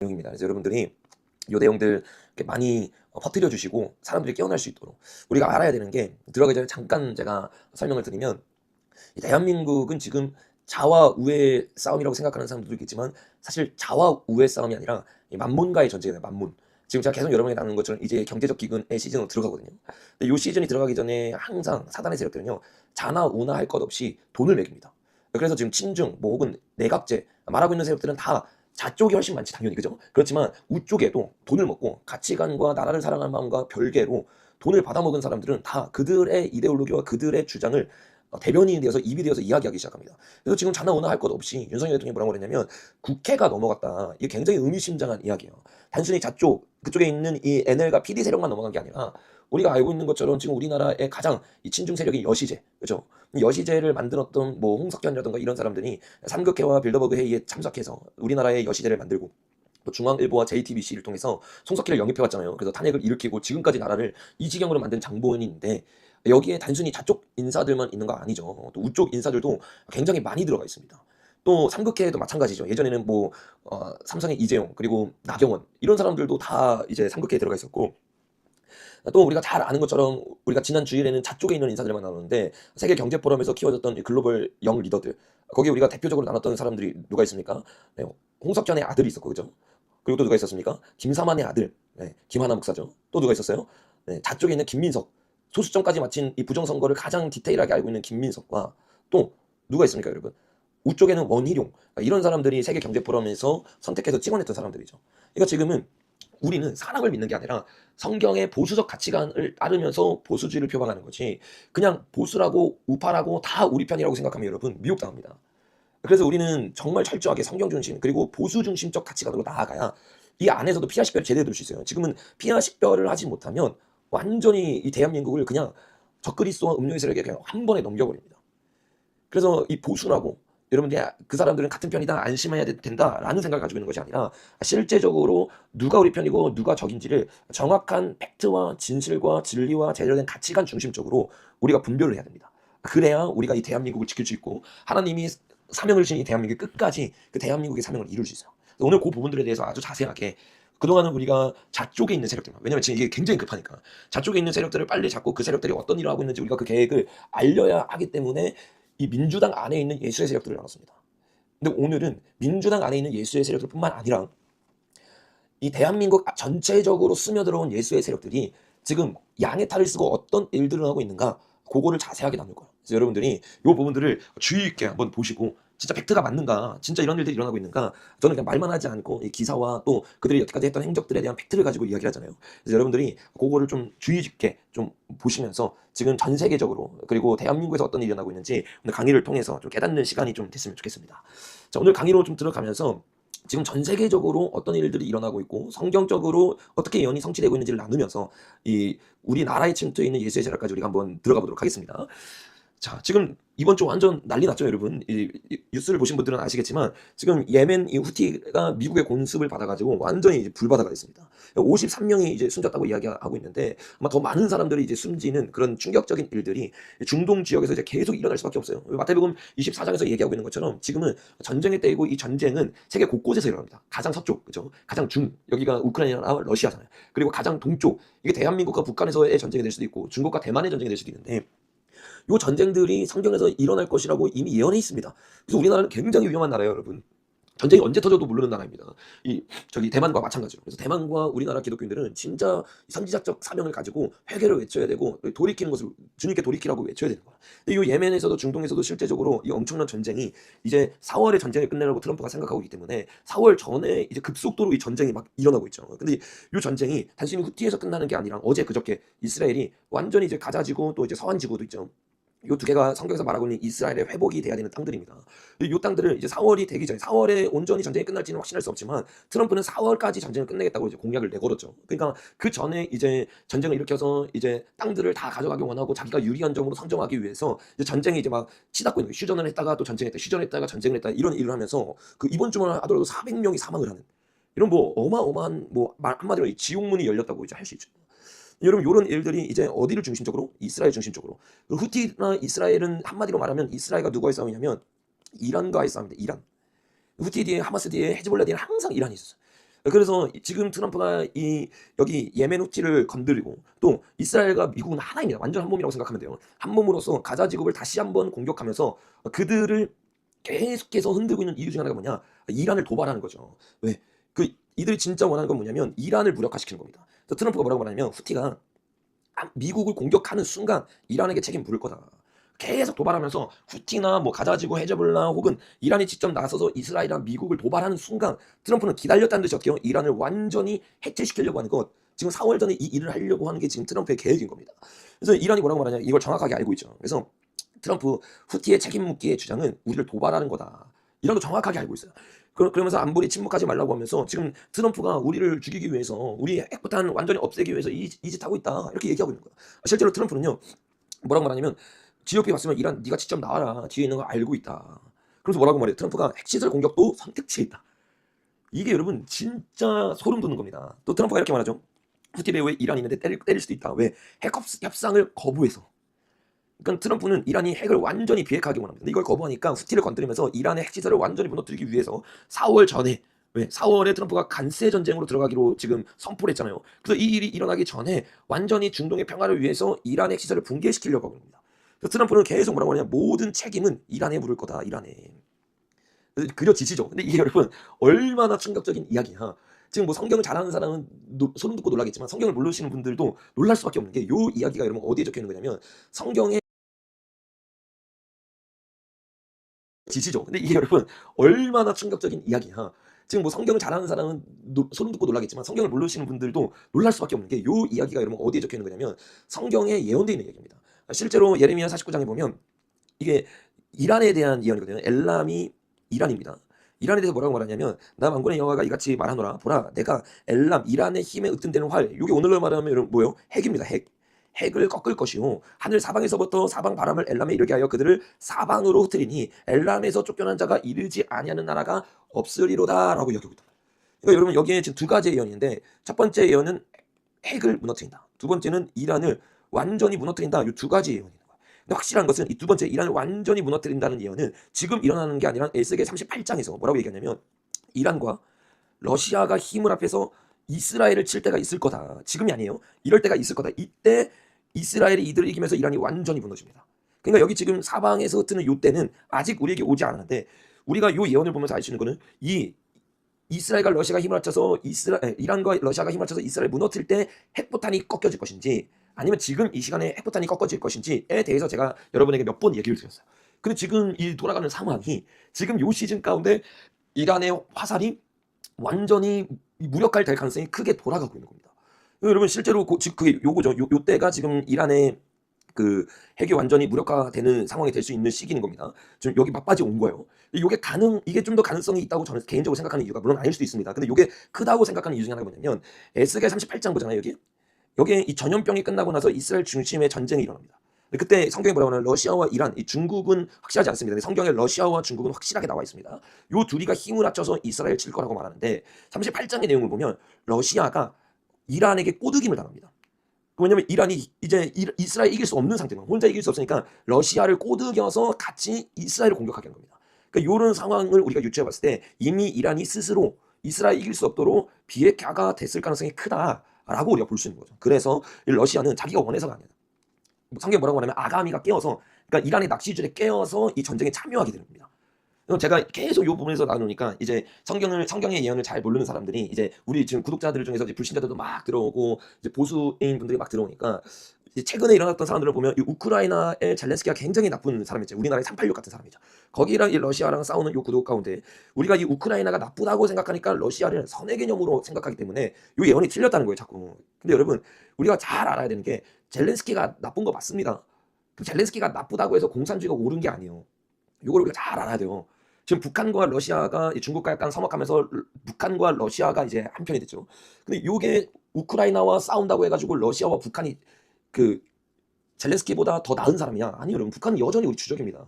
내용입니다. 그래서 여러분들이 이 내용들 이렇게 많이 퍼뜨려 주시고 사람들이 깨어날 수 있도록 우리가 알아야 되는 게, 들어가기 전에 잠깐 제가 설명을 드리면, 이 대한민국은 지금 자와 우의 싸움이라고 생각하는 사람들도 있겠지만 사실 자와 우의 싸움이 아니라 이 만문과의 전쟁이에요. 만문. 지금 제가 계속 여러분에게 나누는 것처럼 이제 경제적 기근의 시즌으로 들어가거든요. 근데 이 시즌이 들어가기 전에 항상 사단의 세력들은요, 자나 우나 할 것 없이 돈을 매깁니다. 그래서 지금 친중 뭐 혹은 내각제 말하고 있는 세력들은 다 자 쪽이 훨씬 많지 당연히, 그죠? 그렇지만 우 쪽에도 돈을 먹고 가치관과 나라를 사랑하는 마음과 별개로 돈을 받아먹은 사람들은 다 그들의 이데올로기와 그들의 주장을 대변인이 되어서 입이 되어서 이야기하기 시작합니다. 그래서 지금 자나 우나 할 것 없이 윤석열 대통령이 뭐라고 그랬냐면, 국회가 넘어갔다. 이게 굉장히 의미심장한 이야기예요. 단순히 자쪽 그쪽에 있는 이 NL과 PD 세력만 넘어간 게 아니라 우리가 알고 있는 것처럼 지금 우리나라의 가장 이 친중 세력이 여시제, 그죠? 이 여시제를 만들었던 뭐 홍석현이라든가 이런 사람들이 삼국회와 빌더버그 회의에 참석해서 우리나라의 여시제를 만들고, 또 중앙일보와 JTBC를 통해서 송석희를 영입해왔잖아요. 그래서 탄핵을 일으키고 지금까지 나라를 이 지경으로 만든 장본인인데, 여기에 단순히 자쪽 인사들만 있는 거 아니죠. 또 우쪽 인사들도 굉장히 많이 들어가 있습니다. 또 삼극회도 마찬가지죠. 예전에는 뭐 삼성의 이재용 그리고 나경원 이런 사람들도 다 이제 삼극회에 들어가 있었고, 또 우리가 잘 아는 것처럼 우리가 지난 주일에는 자쪽에 있는 인사들만 나눴는데, 세계 경제 포럼에서 키워졌던 이 글로벌 영 리더들, 거기 우리가 대표적으로 나눴던 사람들이 누가 있습니까? 네, 홍석현의 아들이 있었고, 그죠? 그리고 또 누가 있었습니까? 김사만의 아들, 네, 김하나 목사죠. 또 누가 있었어요? 네, 자쪽에 있는 김민석, 소수점까지 마친 이 부정선거를 가장 디테일하게 알고 있는 김민석과, 또 누가 있습니까, 여러분? 우쪽에는 원희룡, 이런 사람들이 세계 경제 포럼에서 선택해서 찍어냈던 사람들이죠. 그러니까 지금은 우리는 사람을 믿는 게 아니라 성경의 보수적 가치관을 따르면서 보수주의를 표방하는 거지, 그냥 보수라고 우파라고 다 우리 편이라고 생각하면 여러분 미혹당합니다. 그래서 우리는 정말 철저하게 성경 중심 그리고 보수 중심적 가치관으로 나아가야 이 안에서도 피아 식별을 제대로 들 수 있어요. 지금은 피아 식별을 하지 못하면 완전히 이 대한민국을 그냥 적그리스도와 음료의 세력에 그냥 한 번에 넘겨버립니다. 그래서 이 보수라고 여러분들이 그 사람들은 같은 편이다 안심해야 된다라는 생각을 가지고 있는 것이 아니라, 실제적으로 누가 우리 편이고 누가 적인지를 정확한 팩트와 진실과 진리와 제대로 된 가치관 중심적으로 우리가 분별을 해야 됩니다. 그래야 우리가 이 대한민국을 지킬 수 있고 하나님이 사명을 주신 이 대한민국이 끝까지 그 대한민국의 사명을 이룰 수 있어요. 오늘 그 부분들에 대해서 아주 자세하게, 그동안은 우리가 좌쪽에 있는 세력들만, 왜냐면 지금 이게 굉장히 급하니까 좌쪽에 있는 세력들을 빨리 잡고 그 세력들이 어떤 일을 하고 있는지 우리가 그 계획을 알려야 하기 때문에 이 민주당 안에 있는 예수의 세력들을 나눴습니다. 근데 오늘은 민주당 안에 있는 예수의 세력들뿐만 아니라 이 대한민국 전체적으로 스며들어온 예수의 세력들이 지금 양의 탈을 쓰고 어떤 일들을 하고 있는가, 그거를 자세하게 나눌 거예요. 그래서 여러분들이 이 부분들을 주의 있게 한번 보시고, 진짜 팩트가 맞는가, 진짜 이런 일들이 일어나고 있는가. 저는 그냥 말만 하지 않고 이 기사와 또 그들이 여태까지 했던 행적들에 대한 팩트를 가지고 이야기를 하잖아요. 그래서 여러분들이 그거를 좀 주의 깊게 좀 보시면서 지금 전 세계적으로 그리고 대한민국에서 어떤 일이 일어나고 있는지 오늘 강의를 통해서 좀 깨닫는 시간이 좀 됐으면 좋겠습니다. 자, 오늘 강의로 좀 들어가면서 지금 전 세계적으로 어떤 일들이 일어나고 있고 성경적으로 어떻게 예언이 성취되고 있는지를 나누면서 이 우리나라에 침투해 있는 예수의 세력까지 우리가 한번 들어가 보도록 하겠습니다. 자, 지금 이번 주 완전 난리 났죠, 여러분. 이 뉴스를 보신 분들은 아시겠지만 지금 예멘 이 후티가 미국의 공습을 받아가지고 완전히 이제 불바다가 됐습니다. 53명이 이제 숨졌다고 이야기하고 있는데, 아마 더 많은 사람들이 이제 숨지는 그런 충격적인 일들이 중동 지역에서 이제 계속 일어날 수밖에 없어요. 마태복음 24장에서 얘기하고 있는 것처럼 지금은 전쟁의 때이고, 이 전쟁은 세계 곳곳에서 일어납니다. 가장 서쪽, 그죠? 가장 여기가 우크라이나나 러시아잖아요. 그리고 가장 동쪽, 이게 대한민국과 북한에서의 전쟁이 될 수도 있고 중국과 대만의 전쟁이 될 수도 있는데, 요 전쟁들이 성경에서 일어날 것이라고 이미 예언해 있습니다. 그래서 우리나라는 굉장히 위험한 나라예요, 여러분. 전쟁이 언제 터져도 모르는 나라입니다. 저기 대만과 마찬가지로. 그래서 대만과 우리나라 기독교인들은 진짜 선지자적 사명을 가지고 회개를 외쳐야 되고, 돌이키는 것을 주님께 돌이키라고 외쳐야 되는 거야. 근데 이 예멘에서도 중동에서도 실제적으로 이 엄청난 전쟁이 이제 4월에 전쟁을 끝내라고 트럼프가 생각하고 있기 때문에 4월 전에 이제 급속도로 이 전쟁이 막 일어나고 있죠. 근데 이 전쟁이 단순히 후티에서 끝나는 게 아니라 어제 그저께 이스라엘이 완전히 이제 가자지구 또 이제 서한지구도 있죠. 요 두 개가 성경에서 말하고 있는 이스라엘의 회복이 돼야 되는 땅들입니다. 요 땅들을 이제 4월이 되기 전에, 4월에 온전히 전쟁이 끝날지는 확신할 수 없지만 트럼프는 4월까지 전쟁을 끝내겠다고 이제 공약을 내걸었죠. 그러니까 그 전에 이제 전쟁을 일으켜서 이제 땅들을 다 가져가기 원하고 자기가 유리한 점으로 선점하기 위해서 이제 전쟁이 이제 막 치닫고 있는 거예요. 휴전을 했다가 또 전쟁했다, 휴전했다가 전쟁을 했다, 이런 일을 하면서 그 이번 주만 하더라도 400명이 사망을 하는 이런 뭐 어마어마한 뭐 말 한마디로 이 지옥문이 열렸다고 이제 할 수 있죠. 여러분, 요런 일들이 이제 어디를 중심적으로? 이스라엘 중심적으로. 후티나 이스라엘은 한마디로 말하면 이스라엘과 누구와의 싸움이냐면 이란과의 싸움입니다. 이란. 후티 뒤에 하마스 뒤에 헤즈볼라 뒤에 항상 이란이 있었어요. 그래서 지금 트럼프가 여기 예멘 후티를 건드리고 또 이스라엘과 미국은 하나입니다. 완전 한 몸이라고 생각하면 돼요. 한 몸으로서 가자 지구를 다시 한번 공격하면서 그들을 계속해서 흔들고 있는 이유 중 하나가 뭐냐? 이란을 도발하는 거죠. 왜? 이들이 진짜 원하는 건 뭐냐면 이란을 무력화시키는 겁니다. 그래서 트럼프가 뭐라고 말하냐면 후티가 미국을 공격하는 순간 이란에게 책임 물을 거다. 계속 도발하면서 후티나 뭐 가자지구 헤즈볼라 혹은 이란이 직접 나서서 이스라엘이랑 미국을 도발하는 순간 트럼프는 기다렸다는 듯이 어떻게 해요? 이란을 완전히 해체시키려고 하는 것. 지금 4월 전에 이 일을 하려고 하는 게 지금 트럼프의 계획인 겁니다. 그래서 이란이 뭐라고 말하냐? 이걸 정확하게 알고 있죠. 그래서 트럼프 후티의 책임 묻기의 주장은 우리를 도발하는 거다. 이런 거 정확하게 알고 있어요. 그러면서 안보리 침묵하지 말라고 하면서 지금 트럼프가 우리를 죽이기 위해서 우리 핵폭탄 완전히 없애기 위해서 이 짓 하고 있다. 이렇게 얘기하고 있는 거야. 실제로 트럼프는요. 뭐라고 말하냐면 GOP 봤으면 이란 네가 직접 나와라. 뒤에 있는 거 알고 있다. 그래서 뭐라고 말해요? 트럼프가 핵시설 공격도 선택지에 있다. 이게 여러분 진짜 소름 돋는 겁니다. 또 트럼프가 이렇게 말하죠. 후티 배후에 이란이 있는데 때릴 수도 있다. 왜? 핵 협상을 거부해서. 그러니까 트럼프는 이란이 핵을 완전히 비핵화하기 원합니다. 근데 이걸 거부하니까 후티를 건드리면서 이란의 핵시설을 완전히 무너뜨리기 위해서 4월 전에 4월에 트럼프가 간세 전쟁으로 들어가기로 지금 선포를 했잖아요. 그래서 이 일이 일어나기 전에 완전히 중동의 평화를 위해서 이란의 핵시설을 붕괴시키려고 하고 있습니다. 그래서 트럼프는 계속 뭐라고 하냐면 모든 책임은 이란에 물을 거다. 이란에. 그려지시죠. 근데 이게 여러분 얼마나 충격적인 이야기야. 지금 뭐 성경을 잘 아는 사람은 소름 돋고 놀라겠지만 성경을 모르시는 분들도 놀랄 수밖에 없는 게 요 이야기가 여러분 어디에 적혀 있는 거냐면 성경에 지시죠. 근데 이게 여러분 얼마나 충격적인 이야기야. 지금 뭐 성경을 잘 아는 사람은 소름 돋고 놀라겠지만 성경을 모르시는 분들도 놀랄 수밖에 없는 게 요 이야기가 여러분 어디에 적혀 있는 거냐면 성경에 예언되어 있는 얘기입니다. 실제로 예레미야 49장에 보면 이게 이란에 대한 예언이거든요. 엘람이 이란입니다. 이란에 대해서 뭐라고 말하냐면 나 만군의 여호와가 이같이 말하노라. 보라 내가 엘람 이란의 힘에 으뜸되는 활. 이게 오늘로 말하면 여러분 뭐예요? 핵입니다. 핵을 꺾을 것이요 하늘 사방에서부터 사방 바람을 엘람에 이르게 하여 그들을 사방으로 흩트리니 엘람에서 쫓겨난 자가 이르지 아니하는 나라가 없으리로다라고 여기고 있다. 그러니까 여러분 여기에 지금 두 가지 예언인데 첫 번째 예언은 핵을 무너뜨린다. 두 번째는 이란을 완전히 무너뜨린다. 이 두 가지 예언입니다. 근데 확실한 것은 이 두 번째 이란을 완전히 무너뜨린다는 예언은 지금 일어나는 게 아니라 에스겔 38장에서 뭐라고 얘기하냐면 이란과 러시아가 힘을 합해서 이스라엘을 칠 때가 있을 거다. 지금이 아니에요. 이럴 때가 있을 거다. 이때 이스라엘이 이들을 이기면서 이란이 완전히 무너집니다. 그러니까 여기 지금 사방에서 흩트는 요 때는 아직 우리에게 오지 않았는데 우리가 요 예언을 보면서 알 수 있는 거는 이 이스라엘과 러시아가 힘을 합쳐서 이란과 러시아가 힘을 합쳐서 이스라엘 무너뜨릴 때 핵포탄이 꺾여질 것인지 아니면 지금 이 시간에 핵포탄이 꺾어질 것인지에 대해서 제가 여러분에게 몇 번 얘기를 드렸어요. 근데 지금 이 돌아가는 상황이 지금 요 시즌 가운데 이란의 화살이 완전히 무력화될 가능성이 크게 돌아가고 있는 겁니다. 여러분 실제로 지금 그게 요거죠. 요 때가 지금 이란의 그 핵이 완전히 무력화되는 상황이 될 수 있는 시기인 겁니다. 지금 여기 막바지 온 거예요. 이게 좀 더 가능성이 있다고 저는 개인적으로 생각하는 이유가 물론 아닐 수도 있습니다. 근데 이게 크다고 생각하는 이유 중에 하나가 뭐냐면 에스겔 38장 보잖아요. 여기에 이 전염병이 끝나고 나서 이스라엘 중심의 전쟁이 일어납니다. 그때 성경에 뭐라고 하냐면 러시아와 이란, 이 중국은 확실하지 않습니다. 성경에 러시아와 중국은 확실하게 나와 있습니다. 요 둘이가 힘을 합쳐서 이스라엘 칠 거라고 말하는데 38장의 내용을 보면 러시아가 이란에게 꼬드김을 당합니다. 왜냐면 이란이 이제 이스라엘 이길 수 없는 상태는 혼자 이길 수 없으니까 러시아를 꼬드겨서 같이 이스라엘을 공격하게 하는 겁니다. 그러니까 이런 상황을 우리가 유추해 봤을 때 이미 이란이 스스로 이스라엘 이길 수 없도록 비핵화가 됐을 가능성이 크다라고 우리가 볼 수 있는 거죠. 그래서 러시아는 자기가 원해서가 아니라 성경에 뭐라고 하냐면 아가미가 깨어서 그러니까 이란의 낚시줄에 깨어서 이 전쟁에 참여하게 되는 겁니다. 제가 계속 이 부분에서 나누니까 이제 성경의 예언을 잘 모르는 사람들이 이제 우리 지금 구독자들 중에서 이제 불신자들도 막 들어오고 이제 보수인 분들이 막 들어오니까 이제 최근에 일어났던 사람들을 보면 이 우크라이나의 젤렌스키가 굉장히 나쁜 사람이죠. 우리나라의 386 같은 사람이죠. 거기랑 이 러시아랑 싸우는 이 구독 가운데 우리가 이 우크라이나가 나쁘다고 생각하니까 러시아를 선의 개념으로 생각하기 때문에 이 예언이 틀렸다는 거예요, 자꾸. 근데 여러분 우리가 잘 알아야 되는 게 젤렌스키가 나쁜 거 맞습니다. 젤렌스키가 나쁘다고 해서 공산주의가 옳은 게 아니에요. 이걸 우리가 잘 알아야 돼요. 지금 북한과 러시아가 중국과 약간 서먹하면서 북한과 러시아가 이제 한편이 됐죠. 근데 이게 우크라이나와 싸운다고 해가지고 러시아와 북한이 그 젤렌스키보다 더 나은 사람이냐? 아니요, 여러분. 북한은 여전히 우리 주적입니다.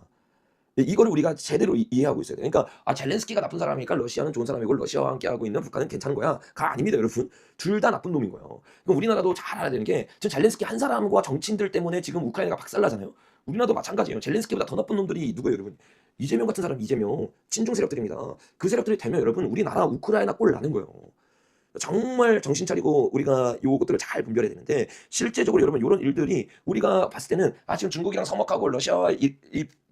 이거를 우리가 제대로 이해하고 있어야 돼요. 그러니까 젤렌스키가 나쁜 사람이니까 러시아는 좋은 사람이고 러시아와 함께하고 있는 북한은 괜찮은 거야.가 아닙니다, 여러분. 둘 다 나쁜 놈인 거예요. 그럼 우리나라도 잘 알아야 되는 게 지금 젤렌스키 한 사람과 정치인들 때문에 지금 우크라이나가 박살나잖아요. 우리나라도 마찬가지예요. 젤렌스키보다 더 나쁜 놈들이 누구예요, 여러분? 이재명 같은 사람, 이재명 친중 세력들입니다. 그 세력들이 되면 여러분 우리나라 우크라이나 꼴 나는 거예요. 정말 정신 차리고 우리가 요것들을 잘 분별해야 되는데 실제적으로 여러분 요런 일들이 우리가 봤을 때는 지금 중국이랑 서먹하고 러시아와 이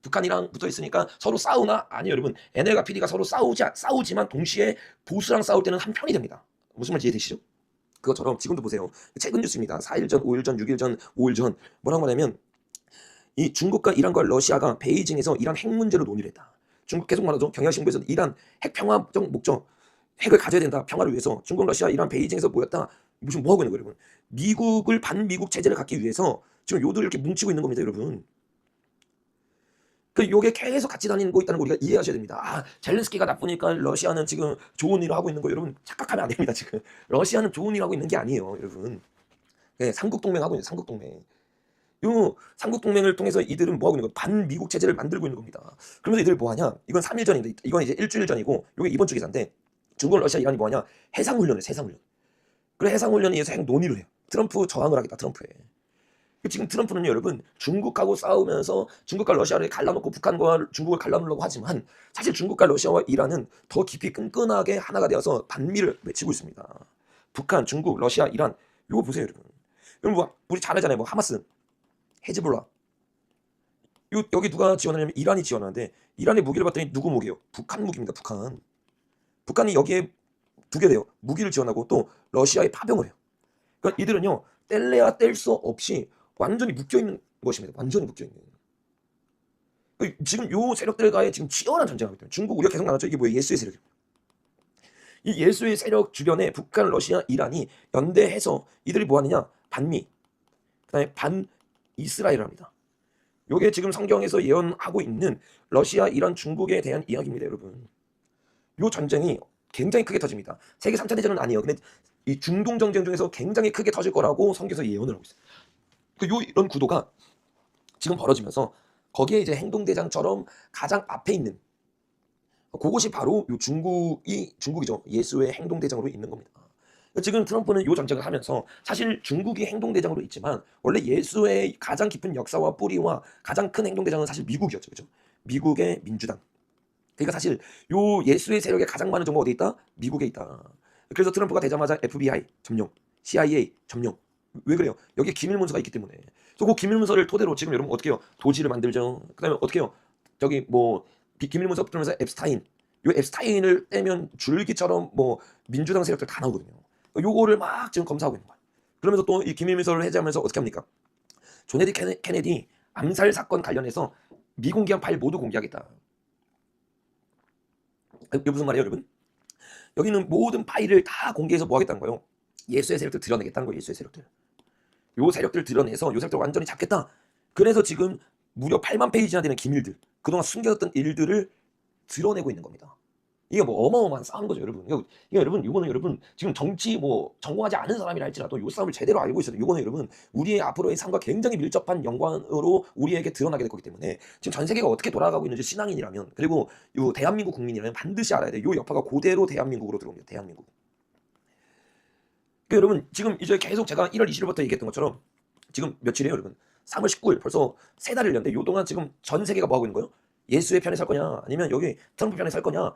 북한이랑 붙어 있으니까 서로 싸우나? 아니요 여러분. NL과 PD가 서로 싸우지만 동시에 보수랑 싸울 때는 한 편이 됩니다. 무슨 말인지 이해되시죠? 그것처럼 지금도 보세요. 최근 뉴스입니다. 4일 전, 5일 전, 6일 전, 5일 전 뭐라고 하냐면 이 중국과 이란과 러시아가 베이징에서 이란 핵 문제로 논의를 했다. 중국 계속 말하죠. 경향신부에서 이란 핵 평화적 목적, 핵을 가져야 된다. 평화를 위해서. 중국, 러시아, 이란, 베이징에서 모였다. 무슨 뭐 하고 있는 거예요, 여러분? 미국을 반미국 체제를 갖기 위해서 지금 요들을 이렇게 뭉치고 있는 겁니다, 여러분. 그 요게 계속 같이 다니고 있다는 거 우리가 이해하셔야 됩니다. 젤렌스키가 나쁘니까 러시아는 지금 좋은 일을 하고 있는 거 여러분 착각하면 안 됩니다. 지금 러시아는 좋은 일 하고 있는 게 아니에요, 여러분. 네, 삼국 동맹 하고 있는 삼국 동맹. 요 삼국 동맹을 통해서 이들은 뭐 하고 있는 거? 반미국 체제를 만들고 있는 겁니다. 그러면서 이들 뭐 하냐? 이건 3일 전인데 이건 이제 일주일 전이고 요게 이번 주 기사인데 중국, 러시아, 이란이 뭐 하냐? 해상 훈련을 해상 훈련. 그래 해상 훈련에 의해서 핵 논의를 해요. 트럼프 저항을 하겠다, 트럼프에. 지금 트럼프는요, 여러분, 중국하고 싸우면서 중국과 러시아를 갈라놓고 북한과 중국을 갈라놓으려고 하지만 사실 중국과 러시아와 이란은 더 깊이 끈끈하게 하나가 되어서 반미를 외치고 있습니다. 북한, 중국, 러시아, 이란 이거 보세요, 여러분. 여러분 뭐 우리 잘 알잖아요. 뭐 하마스, 헤즈볼라. 여기 누가 지원하냐면 이란이 지원하는데 이란의 무기를 봤더니 누구 무기예요? 북한 무기입니다. 북한. 북한이 여기에 두 개 돼요. 무기를 지원하고 또 러시아에 파병을 해요. 그러니까 이들은요 뗄래야 뗄 수 없이 완전히 묶여있는 것입니다. 완전히 묶여있는. 지금 요 세력들과의 지금 치열한 전쟁을 하기 때문에 중국 우리가 계속 나눴죠. 이게 뭐예요? 예수의 세력이에요. 이 예수의 세력 주변에 북한, 러시아, 이란이 연대해서 이들이 뭐하느냐? 반미, 그다음에 반이스라엘 합니다. 요게 지금 성경에서 예언하고 있는 러시아, 이란, 중국에 대한 이야기입니다, 여러분. 요 전쟁이 굉장히 크게 터집니다. 세계 3차 대전은 아니에요. 근데 이 중동 전쟁 중에서 굉장히 크게 터질 거라고 성경에서 예언을 하고 있어요. 이런 구도가 지금 벌어지면서 거기에 이제 행동대장처럼 가장 앞에 있는 그것이 바로 요 중국이죠. 예수의 행동대장으로 있는 겁니다. 지금 트럼프는 요 전쟁을 하면서 사실 중국이 행동대장으로 있지만 원래 예수의 가장 깊은 역사와 뿌리와 가장 큰 행동대장은 사실 미국이었죠. 그죠? 미국의 민주당. 그러니까 사실 요 예수의 세력에 가장 많은 정보가 어디 있다? 미국에 있다. 그래서 트럼프가 되자마자 FBI 점령, CIA 점령. 왜 그래요? 여기에 기밀문서가 있기 때문에. 그래서 그 기밀문서를 토대로 지금 여러분 어떻게 해요? 도지를 만들죠. 그다음에 어떻게 해요? 저기 뭐 기밀문서 붙으면서 앱스타인. 요 앱스타인을 떼면 줄기처럼 뭐 민주당 세력들 다 나오거든요. 요거를 막 지금 검사하고 있는 거예요. 그러면서 또 이 기밀문서를 해제하면서 어떻게 합니까? 존 F 케네디 암살 사건 관련해서 미공개한 파일 모두 공개하겠다. 이게 무슨 말이에요, 여러분? 여기는 모든 파일을 다 공개해서 뭐 하겠다는 거예요? 예수의 세력들 드러내겠다는 거예요, 예수의 세력들. 요 세력들 드러내서 요 세력들 완전히 잡겠다. 그래서 지금 무려 8만 페이지나 되는 기밀들, 그동안 숨겨졌던 일들을 드러내고 있는 겁니다. 이게 뭐 어마어마한 싸움인 거죠, 여러분. 이거 여러분, 이거는 여러분 지금 정치 뭐 전공하지 않은 사람이라 할지라도 요 싸움을 제대로 알고 있어도 이거는 여러분 우리의 앞으로의 삶과 굉장히 밀접한 연관으로 우리에게 드러나게 될 거기 때문에 지금 전 세계가 어떻게 돌아가고 있는지 신앙인이라면 그리고 요 대한민국 국민이라면 반드시 알아야 돼요. 요 여파가 그대로 대한민국으로 들어옵니다. 대한민국. 그러니까 여러분 지금 이제 계속 제가 1월 20일부터 얘기했던 것처럼 지금 며칠이에요, 여러분? 3월 19일 벌써 3달을 냈는데 요 동안 지금 전 세계가 뭐 하고 있는 거예요? 예수의 편에 설 거냐 아니면 여기 트럼프 편에 설 거냐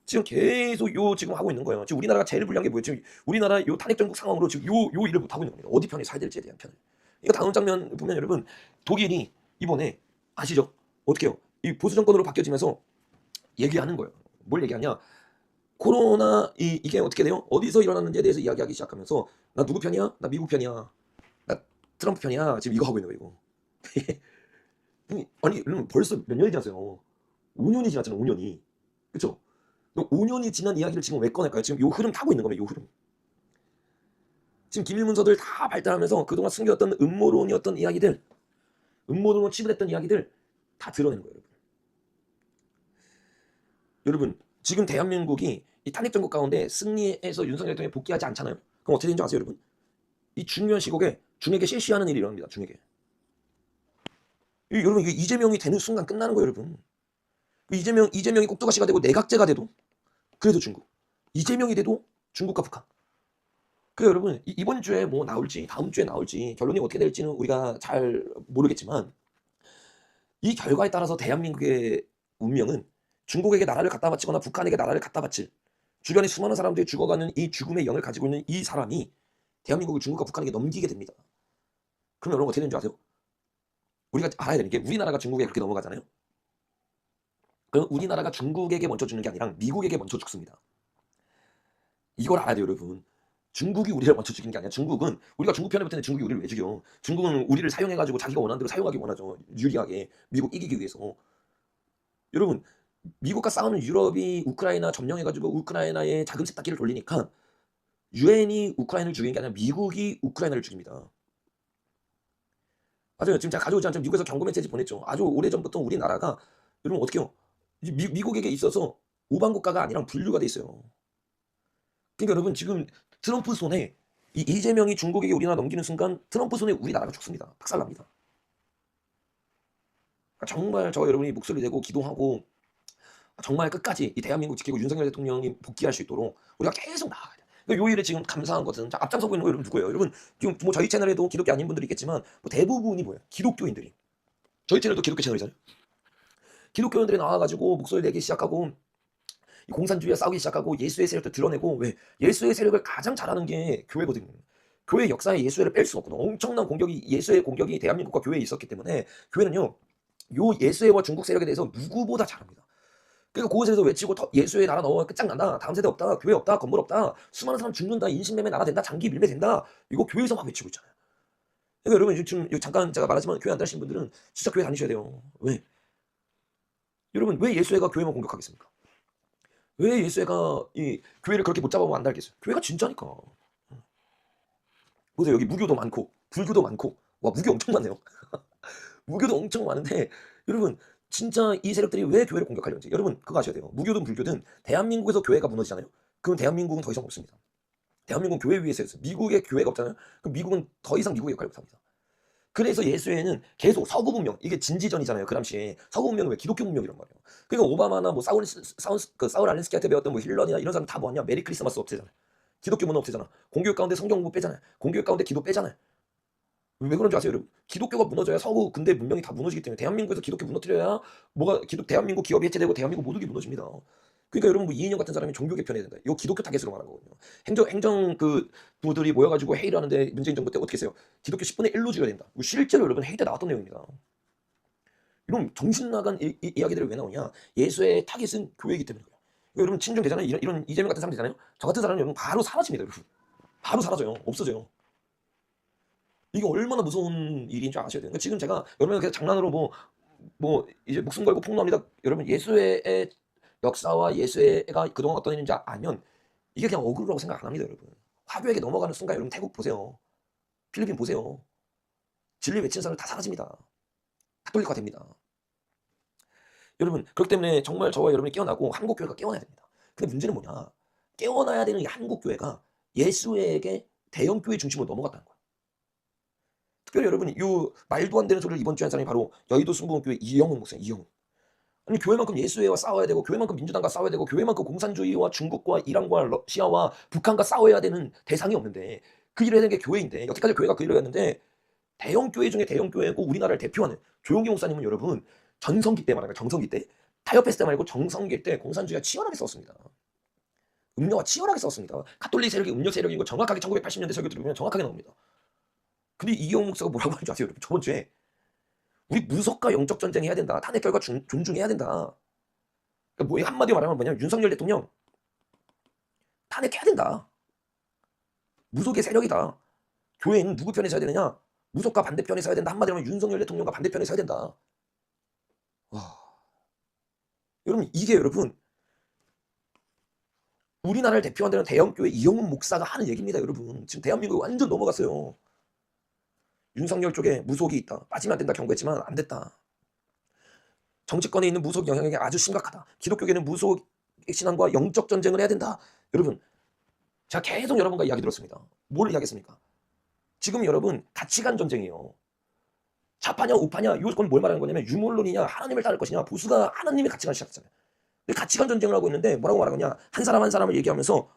지금 계속 지금 하고 있는 거예요. 지금 우리나라가 제일 불리한 게 뭐예요? 지금 우리나라 탄핵 정국 상황으로 지금 요 일을 못 하고 있는 겁니다. 어디 편에 서야 될지에 대한 편을. 이거 다음 장면 보면 여러분 독일이 이번에 아시죠? 어떻게 해요? 이 보수 정권으로 바뀌어지면서 얘기하는 거예요. 뭘 얘기하냐? 코로나 이게 어떻게 돼요? 어디서 일어났는지에 대해서 이야기하기 시작하면서 나 누구 편이야? 나 미국 편이야. 나 트럼프 편이야. 지금 이거 하고 있는 거예요. 이거. 아니 여러분 벌써 몇 년이 지났어요. 5년이 지났잖아요. 5년이. 그렇죠? 5년이 지난 이야기를 지금 왜 꺼낼까요? 지금 요 흐름 타고 있는 거예요. 요 흐름. 지금 기밀문서들 다 발달하면서 그동안 숨겨졌던 음모론이었던 이야기들, 음모론으로 치부했던 이야기들 다 드러낸 거예요. 여러분 지금 대한민국이 이 탄핵 정국 가운데 승리해서 윤석열 대통령이 복귀하지 않잖아요. 그럼 어떻게 되는 줄 아세요, 여러분? 이 중요한 시국에 중에게 실시하는 일이 일어납니다. 중에게. 여러분 이게 이재명이 되는 순간 끝나는 거예요, 여러분. 이재명이 꼭두가시가 되고 내각제가 돼도 그래도 중국. 이재명이 돼도 중국과 북한. 그 여러분 이번 주에 뭐 나올지 다음 주에 나올지 결론이 어떻게 될지는 우리가 잘 모르겠지만 이 결과에 따라서 대한민국의 운명은 중국에게 나라를 갖다 바치거나 북한에게 나라를 갖다 바칠 주변에 수많은 사람들이 죽어가는 이 죽음의 영을 가지고 있는 이 사람이 대한민국을 중국과 북한에게 넘기게 됩니다. 그럼 여러분 어떻게 되는 줄 아세요? 우리가 알아야 되는 게 우리나라가 중국에 그렇게 넘어가잖아요. 그럼 우리나라가 중국에게 먼저 죽는 게 아니라 미국에게 먼저 죽습니다. 이걸 알아야 돼요, 여러분. 중국이 우리를 먼저 죽이는 게 아니라 중국은 우리가 중국 편에 붙는데 중국이 우리를 왜 죽여? 중국은 우리를 사용해가지고 자기가 원하는 대로 사용하기 원하죠. 유리하게 미국 이기기 위해서. 여러분 미국과 싸우는 유럽이 우크라이나 점령해가지고 우크라이나에 자금 세탁기를 돌리니까 유엔이 우크라이나를 죽이는 게 아니라 미국이 우크라이나를 죽입니다. 맞아요. 지금 제가 가져오지 않지만 미국에서 경고 메시지 보냈죠. 아주 오래전부터 우리나라가 여러분 어떻게 해요? 미국에게 있어서 우방국가가 아니라 분류가 돼 있어요. 그러니까 여러분 지금 트럼프 손에 이재명이 중국에게 우리나라 넘기는 순간 트럼프 손에 우리나라가 죽습니다. 박살납니다. 그러니까 정말 저 여러분이 목소리 내고 기도하고 정말 끝까지 이 대한민국 지키고 윤석열 대통령이 복귀할 수 있도록 우리가 계속 나아가야 돼요. 그러니까 요일에 지금 감사한 것은 앞장서고 있는 거 여러분 누구예요? 여러분 지금 뭐 저희 채널에도 기독교 아닌 분들이 있겠지만 뭐 대부분이 뭐예요? 기독교인들이. 저희 채널도 기독교 채널이잖아요. 기독교인들이 나와가지고 목소리 내기 시작하고 공산주의와 싸우기 시작하고 예수의 세력도 드러내고 왜 예수의 세력을 가장 잘하는 게 교회거든요. 교회 역사에 예수를 뺄 수가 없거든. 엄청난 공격이 예수의 공격이 대한민국과 교회에 있었기 때문에 교회는요 요 예수회와 중국 세력에 대해서 누구보다 잘합니다. 그러니까 그곳에서 외치고 예수의 나라 넘어가 끝장난다. 다음 세대 없다. 교회 없다. 건물 없다. 수많은 사람 죽는다. 인신매매 나라 된다. 장기 밀매 된다. 이거 교회에서 막 외치고 있잖아요. 그러니까 여러분 지금 잠깐 제가 말하지만 교회 안 다니시는 분들은 진짜 교회 다니셔야 돼요. 왜? 여러분 왜 예수회가 교회만 공격하겠습니까? 왜 예수회가 이 교회를 그렇게 못 잡아보면 안 달겠어요? 교회가 진짜니까. 보세요. 여기 무교도 많고 불교도 많고 와 무교 엄청 많네요. 무교도 엄청 많은데 여러분 진짜 이 세력들이 왜 교회를 공격하려는지 여러분 그거 아셔야 돼요. 무교든 불교든 대한민국에서 교회가 무너지잖아요. 그럼 대한민국은 더 이상 없습니다. 대한민국은 교회 위에서 있어요. 미국에 교회가 없잖아요. 그럼 미국은 더 이상 미국의 역할을 못합니다. 그래서 예수회는 계속 서구 문명 이게 진지전이잖아요. 그 당시에 서구 문명은 왜 기독교 문명이란 말이에요. 그러니까 오바마나 뭐 사울 알렌스키한테 배웠던 뭐 힐러니나 이런 사람 다 뭐하냐? 메리 크리스마스 없애잖아요. 기독교 문화 없애잖아. 공교육 가운데 성경 공부 빼잖아요. 공교육 가운데 기도 빼잖아요. 왜 그런 줄 아세요, 여러분? 기독교가 무너져야 서구 근대 문명이 다 무너지기 때문에 대한민국에서 기독교 무너뜨려야 뭐가 대한민국 기업이 해체되고 대한민국 모든 게 무너집니다. 그러니까 여러분 뭐 이인영 같은 사람이 종교 개편해야 된다. 이거 기독교 타겟으로 말하는 거거든요. 행정 그 부들이 모여가지고 회의를 하는데 문재인 정부 때 어떻게 했어요? 기독교 10분의 1로 줄여야 된다. 실제로 여러분 회의 때 나왔던 내용입니다. 이런 정신 나간 이야기들이 왜 나오냐? 예수의 타겟은 교회이기 때문에 그래요. 그러니까 여러분 친중 되잖아요. 이런 이재명 같은 사람 되잖아요. 저 같은 사람은 여러분 바로 사라집니다, 여러분. 바로 사라져요. 없어져요. 이게 얼마나 무서운 일인 줄 아셔야 돼요. 그러니까 지금 제가 여러분 그냥 장난으로 뭐 이제 목숨 걸고 폭로합니다. 여러분 예수의 역사와 예수가 그동안 어떤 일인지 알면 이게 그냥 억울하고 생각 안 합니다, 여러분. 화교에게 넘어가는 순간 여러분 태국 보세요. 필리핀 보세요. 진리 외치는 사람들 다 사라집니다. 가톨릭화 됩니다. 여러분 그렇기 때문에 정말 저와 여러분이 깨어나고 한국교회가 깨어나야 됩니다. 근데 문제는 뭐냐? 깨어나야 되는 이 한국교회가 예수에게 대형교회 중심으로 넘어갔다는 거예요. 특별히 여러분 이 말도 안 되는 소리를 이번 주에 한 사람이 바로 여의도 순복음교회 이영훈 목사님. 이영훈. 아니 교회만큼 예수회와 싸워야 되고 교회만큼 민주당과 싸워야 되고 교회만큼 공산주의와 중국과 이란과 러시아와 북한과 싸워야 되는 대상이 없는데 그 일을 해야 되는 게 교회인데 여태까지 교회가 그 일을 했는데 대형 교회 중에 대형 교회고 우리나라를 대표하는 조용기 목사님은 여러분 전성기 때 말하는 거예요. 정성기 때 타협했을 때 말고 정성기 때 공산주의가 치열하게 싸웠습니다. 음료와 치열하게 싸웠습니다. 가톨릭 세력이 음료 세력인 거 정확하게 1980년대 설교 들으면 정확하게 나옵니다. 근데 이영훈 목사가 뭐라고 하는 줄 아세요? 여러분 저번 주에 우리 무속과 영적 전쟁 해야 된다. 탄핵 결과 존중해야 된다. 그러니까 뭐 한마디로 말하면 뭐냐면 윤석열 대통령 탄핵해야 된다. 무속의 세력이다. 교회는 누구 편에 서야 되느냐? 무속과 반대편에 서야 된다. 한마디로 하면 윤석열 대통령과 반대편에 서야 된다. 와. 여러분 이게 여러분 우리나라를 대표한다는 대형교회 이영훈 목사가 하는 얘기입니다. 여러분 지금 대한민국이 완전 넘어갔어요. 윤석열 쪽에 무속이 있다. 빠지면 안 된다 경고했지만 안 됐다. 정치권에 있는 무속 영향력이 아주 심각하다. 기독교계는 무속 신앙과 영적 전쟁을 해야 된다. 여러분 제가 계속 여러분과 이야기 들었습니다. 뭘 이야기했습니까? 지금 여러분 가치관 전쟁이에요. 좌파냐 우파냐 이건 뭘 말하는 거냐면 유물론이냐 하나님을 따를 것이냐 보수가 하나님의 가치관을 시작했잖아요. 가치관 전쟁을 하고 있는데 뭐라고 말하는 거냐 한 사람 한 사람을 얘기하면서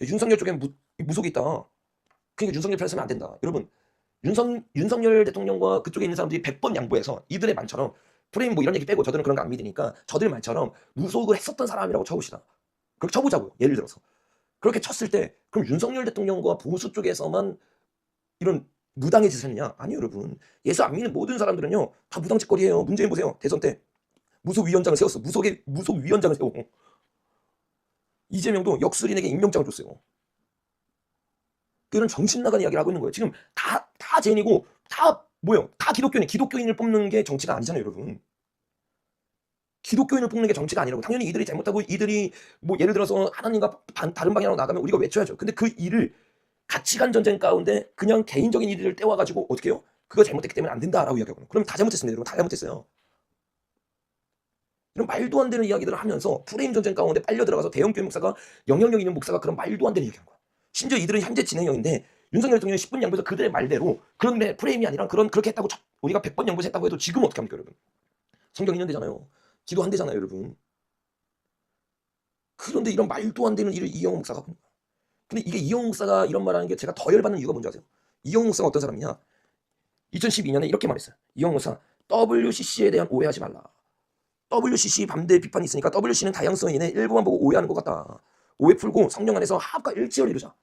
윤석열 쪽에 무속이 있다. 그러니까 윤석열 편에 서면 안 된다. 여러분 윤석열 대통령과 그쪽에 있는 사람들이 100번 양보해서 이들의 말처럼 프레임 뭐 이런 얘기 빼고 저들은 그런 거 안 믿으니까 저들 말처럼 무속을 했었던 사람이라고 쳐봅시다. 그렇게 쳐보자고요. 예를 들어서. 그렇게 쳤을 때 그럼 윤석열 대통령과 보수 쪽에서만 이런 무당의 짓을 했느냐? 아니요, 여러분. 예수 안 믿는 모든 사람들은요 다 무당 짓거리예요. 문재인 보세요. 대선 때 무속위원장을 세웠어. 무속위원장을 세우고 이재명도 역술인에게 임명장을 줬어요. 그런 정신 나간 이야기를 하고 있는 거예요. 지금 다 죄인이고 다 뭐예요? 다 기독교인을 뽑는 게 정치가 아니잖아요, 여러분. 기독교인을 뽑는 게 정치가 아니라고. 당연히 이들이 잘못하고 이들이 뭐 예를 들어서 하나님과 다른 방향으로 나가면 우리가 외쳐야죠. 근데 그 일을 가치관 전쟁 가운데 그냥 개인적인 일을 떼와가지고 어떻게 해요? 그거 잘못됐기 때문에 안 된다라고 이야기하고. 그럼 다 잘못했습니다, 여러분. 다 잘못했어요. 이런 말도 안 되는 이야기들을 하면서 프레임 전쟁 가운데 빨려 들어가서 대형교회 목사가 영향력 있는 목사가 그런 말도 안 되는 얘기하는 거야. 심지어 이들은 현재 진행형인데 윤석열 대통령이 10분 양보해서 그들의 말대로 그런 프레임이 아니라 그렇게 했다고 우리가 100번 양보해서 했다고 해도 지금 어떻게 합니까, 여러분? 성경 있는 데잖아요. 기도 한 대잖아요, 여러분. 그런데 이런 말도 안 되는 일을 이영호 목사가 하고 있는 거야. 근데 이게 이영호 목사가 이런 말 하는 게 제가 더 열받는 이유가 뭔지 아세요? 이영호 목사가 어떤 사람이냐? 2012년에 이렇게 말했어요. 이영호 목사, WCC에 대한 오해하지 말라. WCC 반대 비판이 있으니까 WC는 다양성인의 일부만 보고 오해하는 것 같다. 오해 풀고 성령 안에서 합과 일치를 이루자.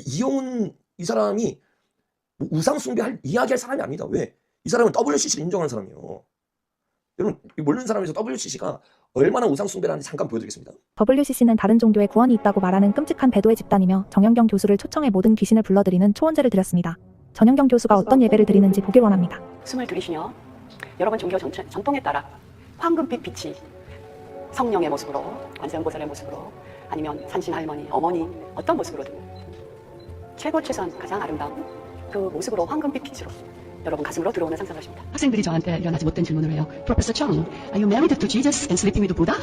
이영훈 이 사람이 뭐 우상 숭배할 이야기할 사람이 아닙니다. 왜? 이 사람은 WCC를 인정하는 사람이에요. 여러분 모르는 사람에서 WCC가 얼마나 우상 숭배를 하는지 잠깐 보여드리겠습니다. WCC는 다른 종교에 구원이 있다고 말하는 끔찍한 배도의 집단이며 정영경 교수를 초청해 모든 귀신을 불러들이는 초원제를 드렸습니다. 전영경 교수가 어떤 예배를 드리는지 보길 원합니다. 숨을 들이쉬며 여러분 종교 전통에 따라 황금빛 빛이 성령의 모습으로, 관세음보살의 모습으로, 아니면 산신 할머니, 어머니 어떤 모습으로든 최선 가장 아름다운 그 모습으로 황금빛 빛으로 여러분 가슴으로 들어오는 상상하십니다. 학생들이 저한테 일어나지 못된 질문을 해요. Professor Chung, are you married to Jesus and sleeping with Buddha?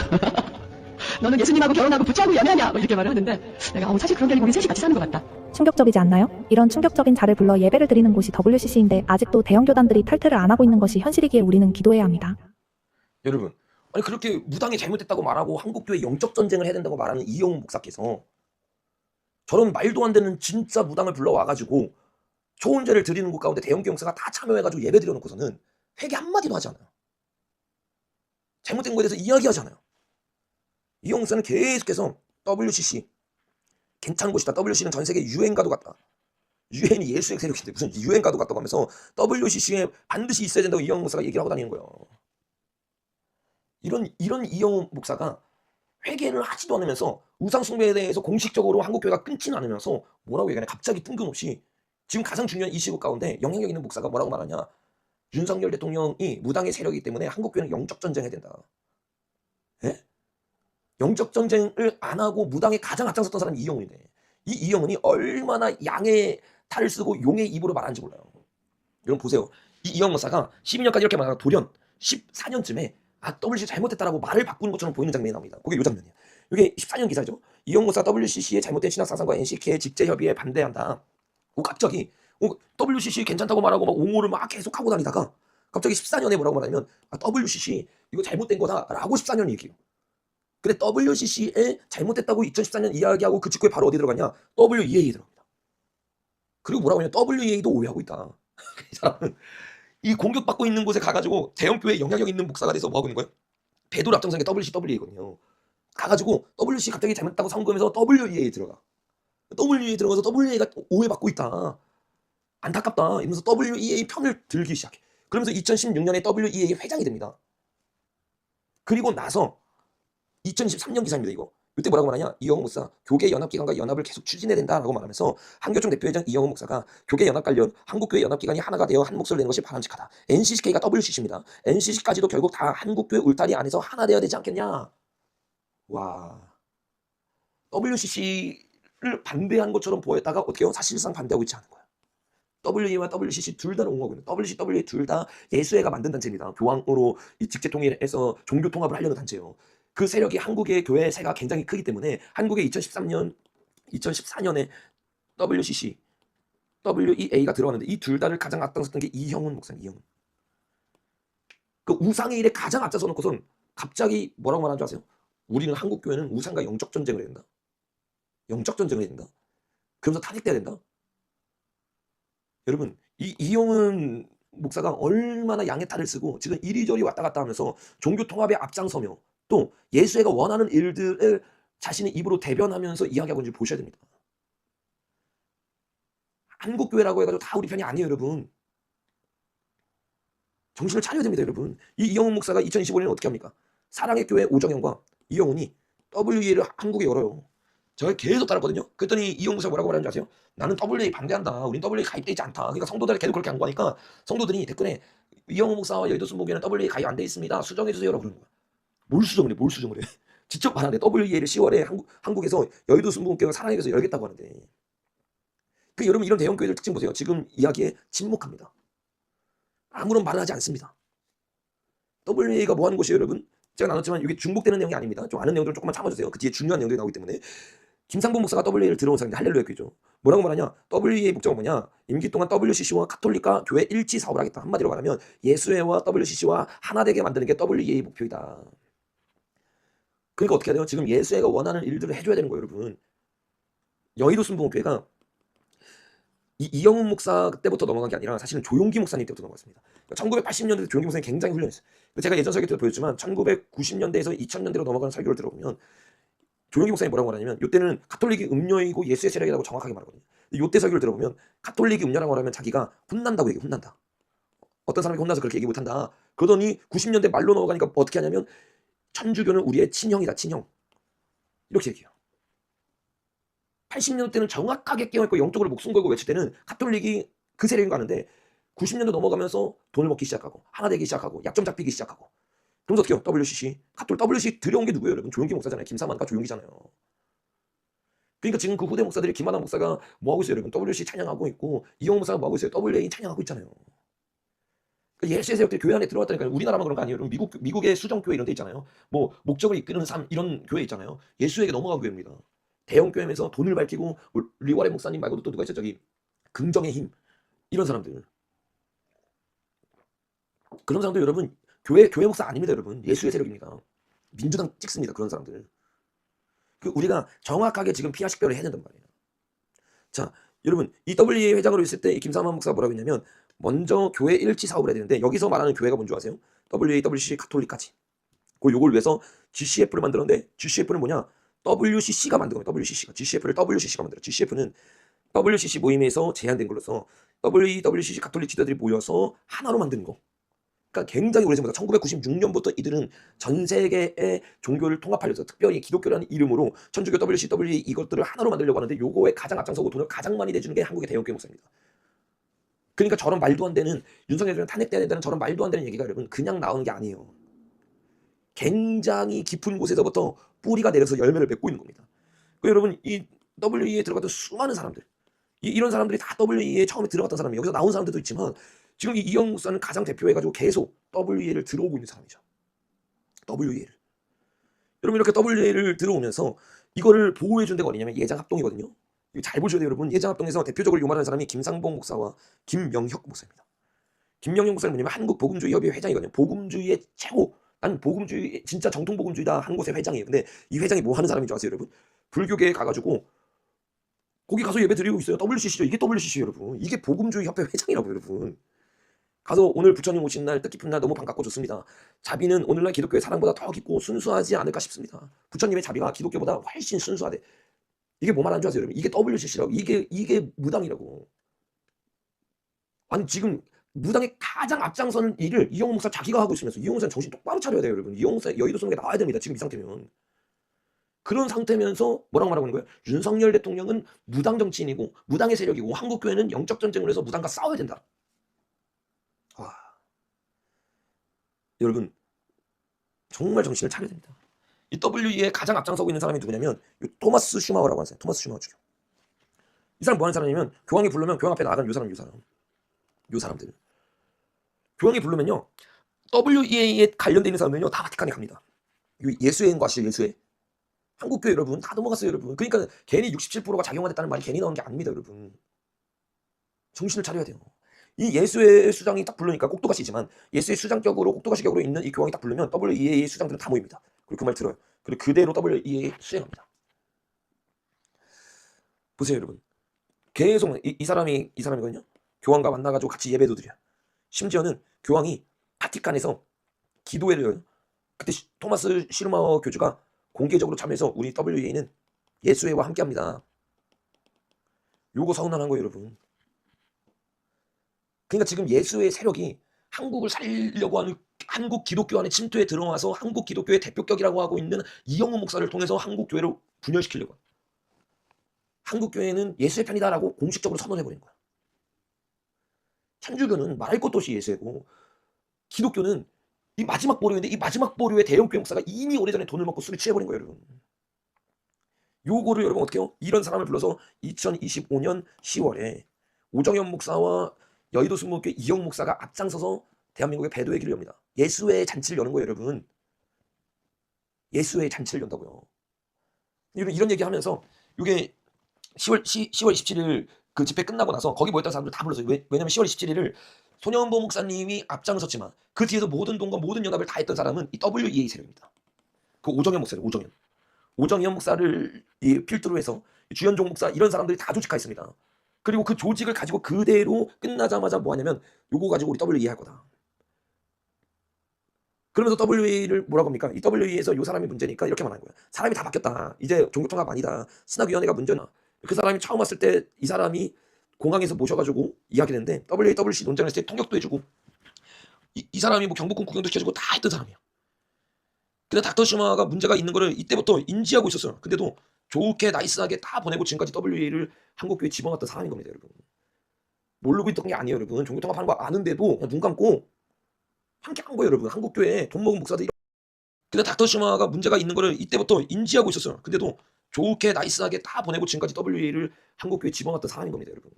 너는 예수님하고 결혼하고 부처하고 연애하냐? 이렇게 말을 하는데 내가 사실 그런 게 아니고 우리 셋이 같이 사는 것 같다. 충격적이지 않나요? 이런 충격적인 자를 불러 예배를 드리는 곳이 WCC인데 아직도 대형 교단들이 탈퇴를 안 하고 있는 것이 현실이기에 우리는 기도해야 합니다. 여러분, 아니 그렇게 무당이 잘못됐다고 말하고 한국교회 영적 전쟁을 해야 된다고 말하는 이영훈 목사께서 저런 말도 안 되는 진짜 무당을 불러와가지고 초혼제를 드리는 곳 가운데 대형교회 목사가 다 참여해가지고 예배 드려놓고서는 회개 한마디도 하지 않아요. 잘못된 거에 대해서 이야기하지 않아요. 이영훈 목사는 계속해서 WCC 괜찮은 곳이다. WCC는 전 세계 유행가도 같다. 유엔이 예수의 세력인데 무슨 유행가도 같다고 하면서 WCC에 반드시 있어야 된다고 이영훈 목사가 얘기를 하고 다니는 거예요. 이런 이영훈 목사가 회개를 하지도 않으면서 우상 숭배에 대해서 공식적으로 한국교회가 끊지는 않으면서 뭐라고 얘기하냐. 갑자기 뜬금없이 지금 가장 중요한 이 시국 가운데 영향력 있는 목사가 뭐라고 말하냐. 윤석열 대통령이 무당의 세력이기 때문에 한국교회는 영적 전쟁해야 된다. 예? 영적 전쟁을 안 하고 무당에 가장 앞장섰던 사람이 이영훈이네. 이 이영훈이 얼마나 양의 탈을 쓰고 용의 입으로 말하는지 몰라요. 여러분 보세요. 이 이영훈 목사가 12년까지 이렇게 말하다가 돌연 14년쯤에 WCC 잘못했다라고 말을 바꾸는 것처럼 보이는 장면이 나옵니다. 그게 이 장면이에요. 이게 14년 기사죠. 이영훈 목사가 WCC의 잘못된 신학사상과 NCK 직제협의에 반대한다. 갑자기 WCC 괜찮다고 말하고 막 옹호를 막 계속 하고 다니다가 갑자기 14년에 뭐라고 말하냐면 WCC 이거 잘못된 거다라고 14년 얘기해요. 근데 WCC에 잘못됐다고 2014년 이야기하고 그 직후에 바로 어디 들어가냐? WEA에 들어갑니다. 그리고 뭐라고 하냐? WEA도 오해하고 있다. 이 사람은 이 공격받고 있는 곳에 가가지고 대형교회 영향력 있는 목사가 돼서 뭐하고 있는 거예요? 배도를 앞장서는 게 WCWA거든요. 가가지고 WC 갑자기 잘못했다고 선거하면서 WEA에 들어가. WEA에 들어가서 WEA가 오해받고 있다. 안타깝다. 이러면서 WEA 편을 들기 시작해. 그러면서 2016년에 WEA 회장이 됩니다. 그리고 나서 2023년 기사입니다. 이거. 이때 뭐라고 말하냐? 이영훈 목사 교계 연합기관과 연합을 계속 추진해야 된다라고 말하면서 한교총 대표회장 이영훈 목사가 교계 연합 관련 한국교회 연합기관이 하나가 되어 한 목소리를 내는 것이 바람직하다. NCCK가 WCC입니다. NCC까지도 결국 다 한국교회 울타리 안에서 하나 되어야 되지 않겠냐? 와. WCC를 반대한 것처럼 보였다가 어떻게 해요? 사실상 반대하고 있지 않은 거야. WE와 WCC 둘 다 옹호하고 있는 WCW 둘 다 예수회가 만든 단체입니다. 교황으로 이 직제 통일해서 종교 통합을 하려는 단체예요. 그 세력이 한국의 교회 세가 굉장히 크기 때문에 한국의 2014년에 WCC, WEA가 들어왔는데 이 둘 다를 가장 앞장섰던 게 이형훈 목사님. 이형훈. 그 우상의 일에 가장 앞장서 놓고선 갑자기 뭐라고 말하는 줄 아세요? 우리는 한국 교회는 우상과 영적 전쟁을 해야 된다. 영적 전쟁을 해야 된다. 그러면서 탄핵돼야 된다. 여러분 이 이형훈 목사가 얼마나 양의 탈을 쓰고 지금 이리저리 왔다 갔다 하면서 종교 통합에 앞장서며 또 예수회가 원하는 일들을 자신의 입으로 대변하면서 이야기하고 있는지 보셔야 됩니다. 한국교회라고 해가지고 다 우리 편이 아니에요, 여러분. 정신을 차려야 됩니다, 여러분. 이 이영훈 목사가 2025년에 어떻게 합니까? 사랑의 교회 오정현과 이영훈이 WE를 한국에 열어요. 제가 계속 따랐거든요. 그랬더니 이영훈 목사가 뭐라고 말하는지 아세요? 나는 WE 반대한다. 우린 WE 가입돼 있지 않다. 그러니까 성도들이 계속 그렇게 양보하니까 성도들이 댓글에 이영훈 목사와 여의도 순복음교회는 WE 가입 안 돼 있습니다. 수정해주세요라고 그러는 거야. 뭘 수정을 해? 뭘 수정을 해? 직접 말하는데 WE를 10월에 한국에서 여의도 순복음교회가 사랑의 교회에서 열겠다고 하는데, 그 여러분 이런 대형 교회들 특징 보세요. 지금 이야기에 침묵합니다. 아무런 말을 하지 않습니다. WE가 뭐 하는 곳이에요, 여러분? 제가 나눴지만 이게 중복되는 내용이 아닙니다. 좀 아는 내용들은 조금만 참아주세요. 그 뒤에 중요한 내용들이 나오기 때문에. 김상봉 목사가 WE를 들어온 사람인데 할렐루야 교회죠. 뭐라고 말하냐? WE의 목적은 뭐냐? 임기 동안 WCC와 카톨릭과 교회 일치 사업을 하겠다. 한마디로 말하면 예수회와 WCC와 하나 되게 만드는 게 WE의 목표이다. 그러니까 어떻게 해야 돼요? 지금 예수회가 원하는 일들을 해줘야 되는 거예요, 여러분. 여의도 순복음교회가 이영훈 목사 때부터 넘어간 게 아니라 사실은 조용기 목사님 때부터 넘어갔습니다. 1980년대 조용기 목사님 굉장히 훌륭했어요. 제가 예전 설교 때도 보였지만 1990년대에서 2000년대로 넘어가는 설교를 들어보면 조용기 목사님 뭐라고 말하냐면, 이때는 가톨릭이 음녀이고 예수의 세력이라고 정확하게 말하거든요. 근데 이때 설교를 들어보면 가톨릭이 음녀라고 말하면 자기가 혼난다고 얘기해. 혼난다. 어떤 사람이 혼나서 그렇게 얘기 못한다. 그러더니 90년대 말로 넘어가니까 어떻게 하냐면 천주교는 우리의 친형이다. 친형. 이렇게 얘기해요. 80년대 때는 정확하게 깨어있고 영적으로 목숨 걸고 외칠 때는 가톨릭이 그 세력인 거 아는데 90년대 넘어가면서 돈을 먹기 시작하고 하나 되기 시작하고 약점 잡히기 시작하고, 그러면서 어떻게 해요? WCC WCC 들여온 게 누구예요, 여러분? 조용기 목사잖아요. 김사만과 조용기잖아요. 그러니까 지금 그 후대 목사들이 김하나 목사가 뭐 하고 있어요, 여러분? WCC 찬양하고 있고 이영훈 목사가 뭐 하고 있어요? WA 찬양하고 있잖아요. 그러니까 예수의 세력들이 교회 안에 들어왔다니까요. 우리나라만 그런 거 아니에요, 여러분. 미국의 수정교회 이런 데 있잖아요. 뭐 목적을 이끄는 삶 이런 교회 있잖아요. 예수에게 넘어간 교회입니다. 대형 교회면서 돈을 밝히고, 리와레 목사님 말고도 또 누가 있죠? 저기 긍정의 힘 이런 사람들. 그런 사람들 여러분 교회 목사 아닙니다, 여러분. 예수의 세력입니다. 민주당 찍습니다, 그런 사람들. 그 우리가 정확하게 지금 피하 식별을 해야 된단 말이에요. 자, 여러분 이 WEA 회장으로 있을 때 이 김사만 목사가 뭐라고 했냐면, 먼저 교회 일치 사업을 해야 되는데, 여기서 말하는 교회가 뭔지 아세요? WA, WCC, 가톨릭까지. 요걸 위해서 GCF를 만들었는데, GCF는 뭐냐? WCC가 만든 겁니다. WCC가. GCF를 WCC가 만들어요. GCF는 WCC 모임에서 제안된 걸로서 WCC 가톨릭 지도들이 모여서 하나로 만든 거. 그러니까 굉장히 오래전부터 1996년부터 이들은 전 세계의 종교를 통합하려서, 특별히 기독교라는 이름으로 천주교, WCW 이것들을 하나로 만들려고 하는데, 요거에 가장 앞장서고 돈을 가장 많이 내주는 게 한국의 대형교회 목사입니다. 그러니까 저런 말도 안 되는, 윤석열 대통령 탄핵돼야 된다는 저런 말도 안 되는 얘기가 여러분 그냥 나오는 게 아니에요. 굉장히 깊은 곳에서부터 뿌리가 내려서 열매를 맺고 있는 겁니다. 여러분 이 WE에 들어갔던 수많은 사람들, 이런 사람들이 다 WE에 처음에 들어갔던 사람이에요. 여기서 나온 사람들도 있지만 지금 이 이영훈 목사는 가장 대표해가지고 계속 WE를 들어오고 있는 사람이죠. WE를. 여러분 이렇게 WE를 들어오면서 이거를 보호해준 데가 어디냐면 예장합동이거든요. 이거 잘 보셔야 돼요, 여러분. 예장합동에서 대표적으로 요말하는 사람이 김상봉 목사와 김명혁 목사입니다. 김명혁 목사는 뭐냐면 한국복음주의협의회 회장이거든요. 복음주의의 최고, 난 복음주의 진짜 정통 복음주의다 한 곳의 회장이에요. 근데 이 회장이 뭐 하는 사람인 줄 아세요, 여러분? 불교계에 가가지고 거기 가서 예배 드리고 있어요. WCC죠. 이게 WCC예요, 여러분. 이게 복음주의 협회 회장이라고, 여러분. 가서 오늘 부처님 오신 날 뜻깊은 날 너무 반갑고 좋습니다. 자비는 오늘날 기독교의 사랑보다 더 깊고 순수하지 않을까 싶습니다. 부처님의 자비가 기독교보다 훨씬 순수하대. 이게 뭐 말하는 줄 아세요, 여러분? 이게 WCC라고. 이게 무당이라고. 아니 지금 무당의 가장 앞장서는 일을 이영훈 목사 자기가 하고 있으면서, 이영훈 목사는 정신 똑바로 차려야 돼요, 여러분. 이영훈 목사 여의도 소문에 나와야 됩니다. 지금 이 상태면. 그런 상태면서 뭐라고 말하고 있는 거예요? 윤석열 대통령은 무당 정치인이고 무당의 세력이고 한국교회는 영적 전쟁을 해서 무당과 싸워야 된다. 와, 여러분 정말 정신을 차려야 됩니다. 이 WE에 가장 앞장서고 있는 사람이 누구냐면 토마스 슈마우라고 하세요. 토마스 슈마우 주교. 이 사람 뭐 하는 사람이냐면, 교황이 부르면 교황 앞에 나가는 요 사람들. 교황이 부르면요, WEA에 관련돼 있는 사람들은요 다 바티칸에 갑니다. 예수회인 거 아시죠? 예수회. 한국교회 여러분 다 넘어갔어요, 여러분. 그러니까 괜히 67%가 작용화됐다는 말이 괜히 나온 게 아닙니다, 여러분. 정신을 차려야 돼요. 이 예수회 수장이 딱 부르니까 꼭두가시지만, 예수회 수장격으로 꼭두가시격으로 있는 이 교황이 딱 부르면 WEA 수장들은 다 모입니다. 그리고 그 말 들어요. 그리고 그대로 WEA 수행합니다. 보세요, 여러분. 계속 이 사람이거든요. 교황과 만나가지고 같이 예배도 드려요. 심지어는 교황이 바티칸에서 기도회를 그때 토마스 시르마워 교주가 공개적으로 참여해서 우리 WEA는 예수회와 함께합니다. 요거 서운한 거예요, 여러분. 그러니까 지금 예수의 세력이 한국을 살리려고 하는, 한국 기독교 안에 침투해 들어와서 한국 기독교의 대표격이라고 하고 있는 이영호 목사를 통해서 한국 교회를 분열시키려고. 한국 교회는 예수의 편이다라고 공식적으로 선언해버린 거야. 천주교는 말할 것도 없이 예수이고, 기독교는 이 마지막 보류인데 이 마지막 보류의 대형교회 목사가 이미 오래전에 돈을 먹고 술을 취해버린 거예요, 여러분. 요거를 여러분 어떻게 해요? 이런 사람을 불러서 2025년 10월에 오정현 목사와 여의도 순복음교회 이영 목사가 앞장서서 대한민국의 배도의 길을 엽니다. 예수의 잔치를 여는 거예요, 여러분. 예수의 잔치를 연다고요. 이런 얘기하면서 이게 10월 27일 그 집회 끝나고 나서 거기 모였던 사람들 다 불렀어요. 왜냐면 10월 27일을 손영보 목사님이 앞장섰지만 그 뒤에서 모든 돈과 모든 연합을 다 했던 사람은 이 WEA 세력입니다. 그 오정현 목사죠. 오정현 목사를 이 필두로 해서 주현종 목사 이런 사람들이 다 조직화 있습니다. 그리고 그 조직을 가지고 그대로 끝나자마자 뭐 하냐면 요거 가지고 우리 WEA 할 거다. 그러면서 WEA를 뭐라고 합니까? 이 WEA에서 요 사람이 문제니까 이렇게 말하는 거예요. 사람이 다 바뀌었다. 이제 종교통합 아니다. 신학위원회가 문제나. 그 사람이 처음 왔을 때 이 사람이 공항에서 모셔가지고 이야기를 했는데 WAWC 논쟁을 했을 때 통역도 해주고 이 사람이 뭐 경복궁 구경도 시켜주고 다 했던 사람이야. 근데 닥터 시마가 문제가 있는 거를 이때부터 인지하고 있었어요. 근데도 좋게 나이스하게 다 보내고 지금까지 WA를 한국교회에 집어넣었던 사람인 겁니다, 여러분. 모르고 있던 게 아니에요, 여러분. 종교통합하는 거 아는데도 그냥 눈 감고 함께 한 거예요, 여러분. 한국교회에 돈 먹은 목사들이. 근데 닥터 시마가 문제가 있는 거를 이때부터 인지하고 있었어요. 근데도 좋게 나이스하게 다 보내고 지금까지 WA를 한국교회에 집어넣었던 사람인 겁니다, 여러분.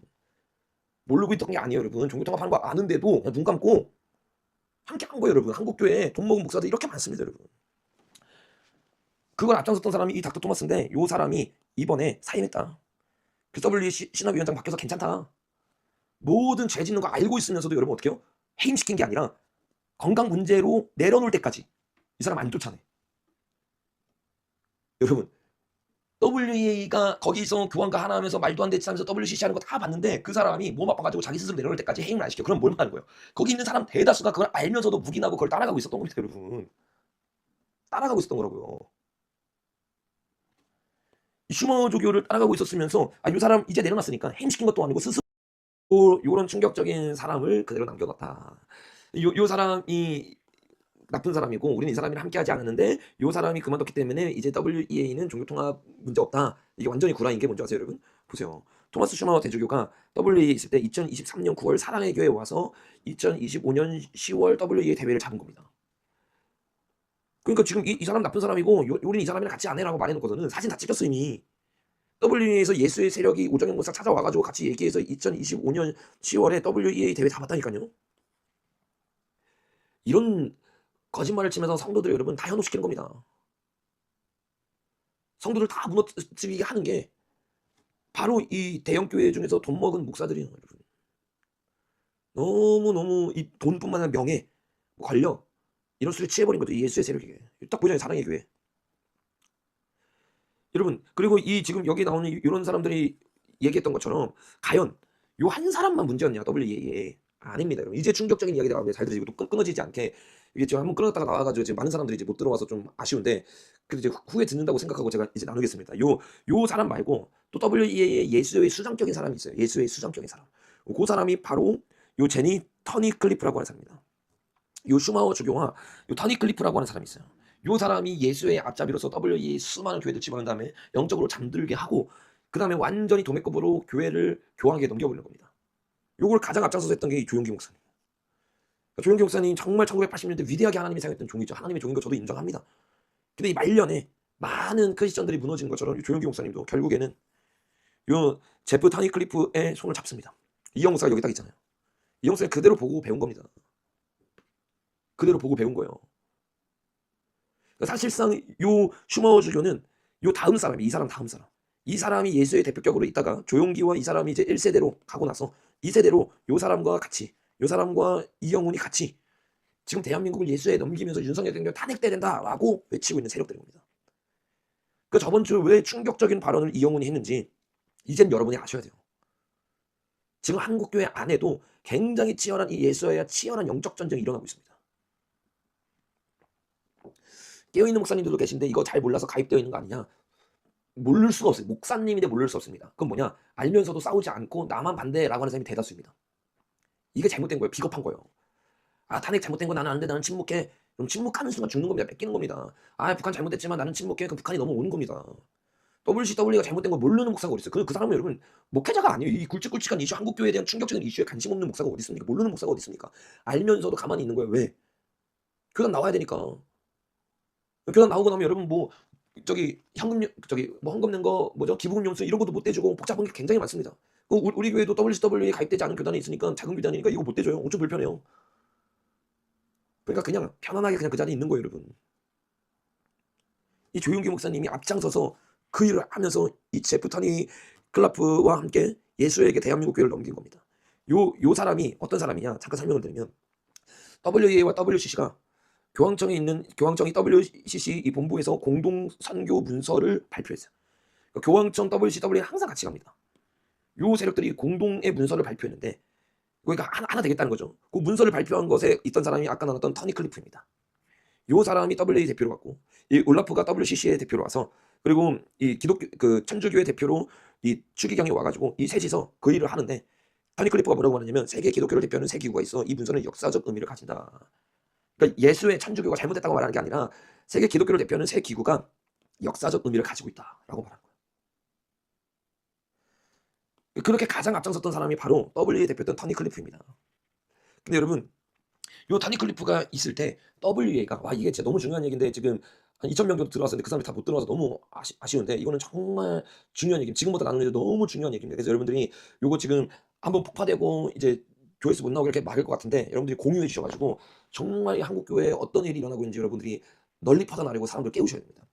모르고 있던 게 아니에요, 여러분. 종교통합하는 거 아는데도 그냥 눈 감고 함께 한 거예요, 여러분. 한국교회에 돈 먹은 목사들 이렇게 많습니다, 여러분. 그걸 앞장섰던 사람이 이 닥터 토마스인데 요 사람이 이번에 사임했다. 그 WA 신학위원장 바뀌어서 괜찮다. 모든 죄 짓는 거 알고 있으면서도 여러분 어떻게 해요? 해임시킨 게 아니라 건강 문제로 내려놓을 때까지 이 사람 안 쫓아내. 여러분 WEA가 거기서 교황과 하나 하면서 말도 안 되지 하면서 WCC 하는 거 다 봤는데 그 사람이 몸 아파가지고 자기 스스로 내려올 때까지 해임을 안 시켜. 그럼 뭘 하는 거예요? 거기 있는 사람 대다수가 그걸 알면서도 묵인하고 그걸 따라가고 있었던 겁니다, 여러분. 따라가고 있었던 거라고요. 슈머조교를 따라가고 있었으면서 이 사람 이제 내려놨으니까 해임시킨 것도 아니고 스스로 요런 충격적인 사람을 그대로 남겨놨다. 요 사람이 나쁜 사람이고 우리는 이 사람이랑 함께하지 않았는데 요 사람이 그만뒀기 때문에 이제 WEA는 종교통합 문제 없다. 이게 완전히 구라인 게 뭔지 아세요, 여러분? 보세요. 토마스 슈마워 대주교가 WEA 있을 때 2023년 9월 사랑의 교회에 와서 2025년 10월 WEA 대회를 잡은 겁니다. 그러니까 지금 이 사람 나쁜 사람이고 우리는 이 사람이랑 같이 안 해라고 말해놓고서는 사진 다 찍혔어 이미. WEA에서 예수의 세력이 오정현 목사 찾아와가지고 같이 얘기해서 2025년 10월에 WEA 대회 잡았다니까요. 이런 거짓말을 치면서 성도들 여러분 다 현혹시키는 겁니다. 성도들 다 무너뜨리게 하는 게 바로 이 대형교회 중에서 돈 먹은 목사들이에요, 여러분. 너무 이 돈뿐만 아니라 명예, 권력 이런 수를 취해버린 거죠. 이 예수의 세력에게. 딱 보이잖아요, 사랑의 교회. 여러분 그리고 이 지금 여기 나오는 이런 사람들이 얘기했던 것처럼 과연 요 한 사람만 문제였냐 WEA에. 아닙니다, 여러분. 이제 충격적인 이야기가 나오는데 잘 들으시고 또 끊어지지 않게 이게 지금 한번 끊었다가 나와가지고 지금 많은 사람들이 이제 못 들어와서 좀 아쉬운데 그래도 이제 후에 듣는다고 생각하고 제가 이제 나누겠습니다. 요 사람 말고 또 WEA의 예수의 수장적인 사람이 있어요. 예수의 수장적인 사람. 그 사람이 바로 요 제니 터니클리프라고 하는 사람입니다. 요 슈마워 주교와 요 터니클리프라고 하는 사람이 있어요. 요 사람이 예수의 앞잡이로서 WEA 수많은 교회들 집어넣은 다음에 영적으로 잠들게 하고 그 다음에 완전히 도매급으로 교회를 교황에게 넘겨버리는 겁니다. 요걸 가장 앞장서서 했던 게 이 조용기 목사님. 조용기 목사님 정말 1980년대 위대하게 하나님이 사용했던 종이죠. 하나님의 종인 거 저도 인정합니다. 근데 이 말년에 많은 크리스천들이 무너지는 것처럼 이 조용기 목사님도 결국에는 요 제프 타니클리프의 손을 잡습니다. 이 목사가 여기 딱 있잖아요. 이 목사님 그대로 보고 배운 겁니다. 그대로 보고 배운 거예요. 사실상 요 슈마워 주교는 요 다음 사람이 이 사람 다음 사람. 이 사람이 예수의 대표격으로 있다가 조용기와 이 사람이 이제 1세대로 가고 나서 2세대로 요 사람과 같이 요 사람과 이영훈이 같이 지금 대한민국을 예수에 넘기면서 윤석열 대통령 탄핵돼야 된다라고 외치고 있는 세력들인 겁니다. 그 저번 주 왜 충격적인 발언을 이영훈이 했는지 이젠 여러분이 아셔야 돼요. 지금 한국교회 안에도 굉장히 치열한 이 예수와의 치열한 영적 전쟁이 일어나고 있습니다. 깨어있는 목사님들도 계신데 이거 잘 몰라서 가입되어 있는 거 아니냐? 모를 수가 없어요. 목사님인데 모를 수 없습니다. 그건 뭐냐? 알면서도 싸우지 않고 나만 반대라고 하는 사람이 대다수입니다. 이게 잘못된 거예요. 비겁한 거예요. 아, 탄핵 잘못된 거 나는 안 돼. 나는 침묵해. 그럼 침묵하는 순간 죽는 겁니다. 뺏기는 겁니다. 아, 북한 잘못됐지만 나는 침묵해. 그럼 북한이 넘어오는 겁니다. WCW가 잘못된 걸 모르는 목사가 어디 있어요? 그 사람은 여러분 목회자가 아니에요. 이 굵직굵직한 이슈, 한국교회에 대한 충격적인 이슈에 관심 없는 목사가 어디 있습니까? 모르는 목사가 어디 있습니까? 알면서도 가만히 있는 거예요. 왜? 교단 나와야 되니까. 교단 나오고 나면 여러분 뭐 저기 현금 저기 뭐 헌금 낸 거 뭐죠? 기부금융수 이런 것도 못 대주고 복잡한 게 굉장히 많습니다. 우리 교회도 WCW에 가입되지 않은 교단이 있으니까 작은 교단이니까 이거 못 대줘요. 엄청 불편해요. 그러니까 그냥 편안하게 그냥 그 자리에 있는 거예요, 여러분. 이 조용기 목사님이 앞장서서 그 일을 하면서 이 제프 터니 클라프와 함께 예수에게 대한민국 교회를 넘긴 겁니다. 요 사람이 어떤 사람이냐? 잠깐 설명을 드리면 WEA와 WCC가 교황청에 있는 교황청이 WCC 이 본부에서 공동 선교 문서를 발표했어요. 그러니까 교황청 WCW에 항상 같이 갑니다. 요 세력들이 공동의 문서를 발표했는데 그러니까 하나 되겠다는 거죠. 그 문서를 발표한 것에 있던 사람이 아까 나눴던 터니 클리프입니다. 요 사람이 WA 대표로 갔고 이 올라프가 WCC의 대표로 와서 그리고 이 기독교 그 천주교회 대표로 이 추기경이 와가지고 이 셋이서 그 일을 하는데 터니 클리프가 뭐라고 하느냐면 세계 기독교를 대표하는 세 기구가 있어. 이 문서는 역사적 의미를 가진다. 그러니까 예수의 천주교가 잘못됐다고 말하는 게 아니라 세계 기독교를 대표하는 세 기구가 역사적 의미를 가지고 있다라고 말하는 거예요. 그렇게 가장 앞장섰던 사람이 바로 WA 대표였던 터니 클리프입니다. 근데 여러분 요 터니 클리프가 있을 때 WA가 와 이게 진짜 너무 중요한 얘기인데 지금 한 2,000명 정도 들어왔었는데 그 사람이 다 못 들어와서 너무 아쉬운데 이거는 정말 중요한 얘기입니다. 지금부터 나누는 게 너무 중요한 얘기입니다. 그래서 여러분들이 요거 지금 한번 폭파되고 이제 교회에서 못 나오게 이렇게 막을 것 같은데 여러분들이 공유해 주셔가지고 정말 이 한국교회에 어떤 일이 일어나고 있는지 여러분들이 널리 퍼져나가고 사람들 깨우셔야 됩니다.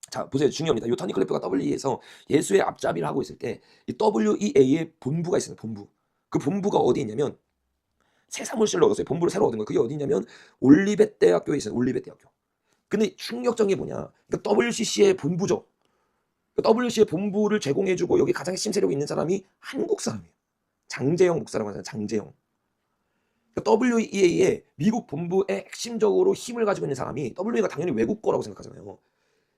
자 보세요. 중요합니다. 요 터니 클리프가 WE에서 예수의 앞잡이를 하고 있을 때 이 WEA의 본부가 있습니다. 본부. 그 본부가 어디 있냐면 새 사무실로 얻었어요. 본부를 새로 얻은 거예요. 그게 어디냐면 올리벳 대학교에 있어요. 올리벳 대학교. 근데 충격적인 게 뭐냐? 그러니까 WCC의 본부죠. 그러니까 WCC의 본부를 제공해주고 여기 가장 핵심 세력이 있는 사람이 한국 사람이에요. 장제영 목사라고 하잖아요. 장제영. 그러니까 WEA의 미국 본부에 핵심적으로 힘을 가지고 있는 사람이 WEA가 당연히 외국 거라고 생각하잖아요.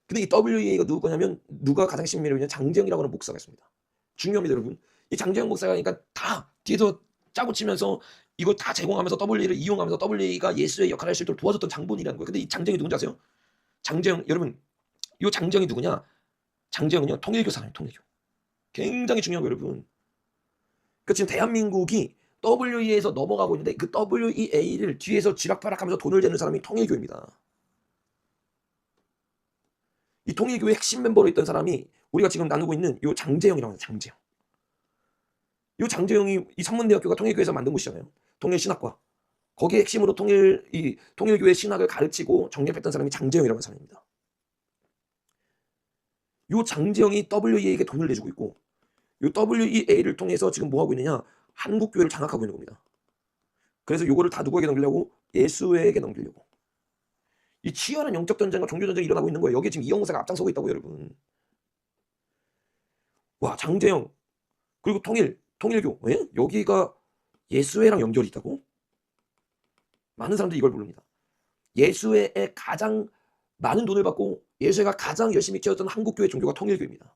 근데 이 WEA가 누구 거냐면 누가 가장 핵심 세력이 있냐? 장제영이라고 하는 목사가 있습니다. 중요합니다, 여러분. 이 장제영 목사가 그러니까 다 뒤에서 짜고 치면서 이걸 다 제공하면서 WE를 이용하면서 WE가 예수의 역할을 할 수 있도록 도와줬던 장본이라는 거예요. 근데 이 장제영이 누군지 아세요? 장제영 여러분 이 장제영이 누구냐? 장제영은요 통일교 사람이에요. 통일교. 굉장히 중요한 거예요, 여러분. 그러니까 지금 대한민국이 WE에서 넘어가고 있는데 그 WEA를 뒤에서 쥐락펴락하면서 돈을 재는 사람이 통일교입니다. 이 통일교의 핵심 멤버로 있던 사람이 우리가 지금 나누고 있는 이 장제영이라고 해요. 장제영. 이 장제영이 이 선문대학교가 통일교에서 만든 곳이잖아요. 통일신학과. 거기에 핵심으로 통일교회 신학을 가르치고 정립했던 사람이 장제영이라는 사람입니다. 이 장제영이 WEA에게 돈을 내주고 있고 이 WEA를 통해서 지금 뭐 하고 있느냐? 한국교회를 장악하고 있는 겁니다. 그래서 요거를 다 누구에게 넘기려고? 예수에게 넘기려고. 이 치열한 영적 전쟁과 종교 전쟁이 일어나고 있는 거예요. 여기에 지금 이영사가 앞장서고 있다고 여러분. 와 장제영 그리고 통일교 예? 여기가 예수회랑 연결이 있다고? 많은 사람들이 이걸 모릅니다. 예수회에 가장 많은 돈을 받고 예수회가 가장 열심히 키웠던 한국교회 종교가 통일교입니다.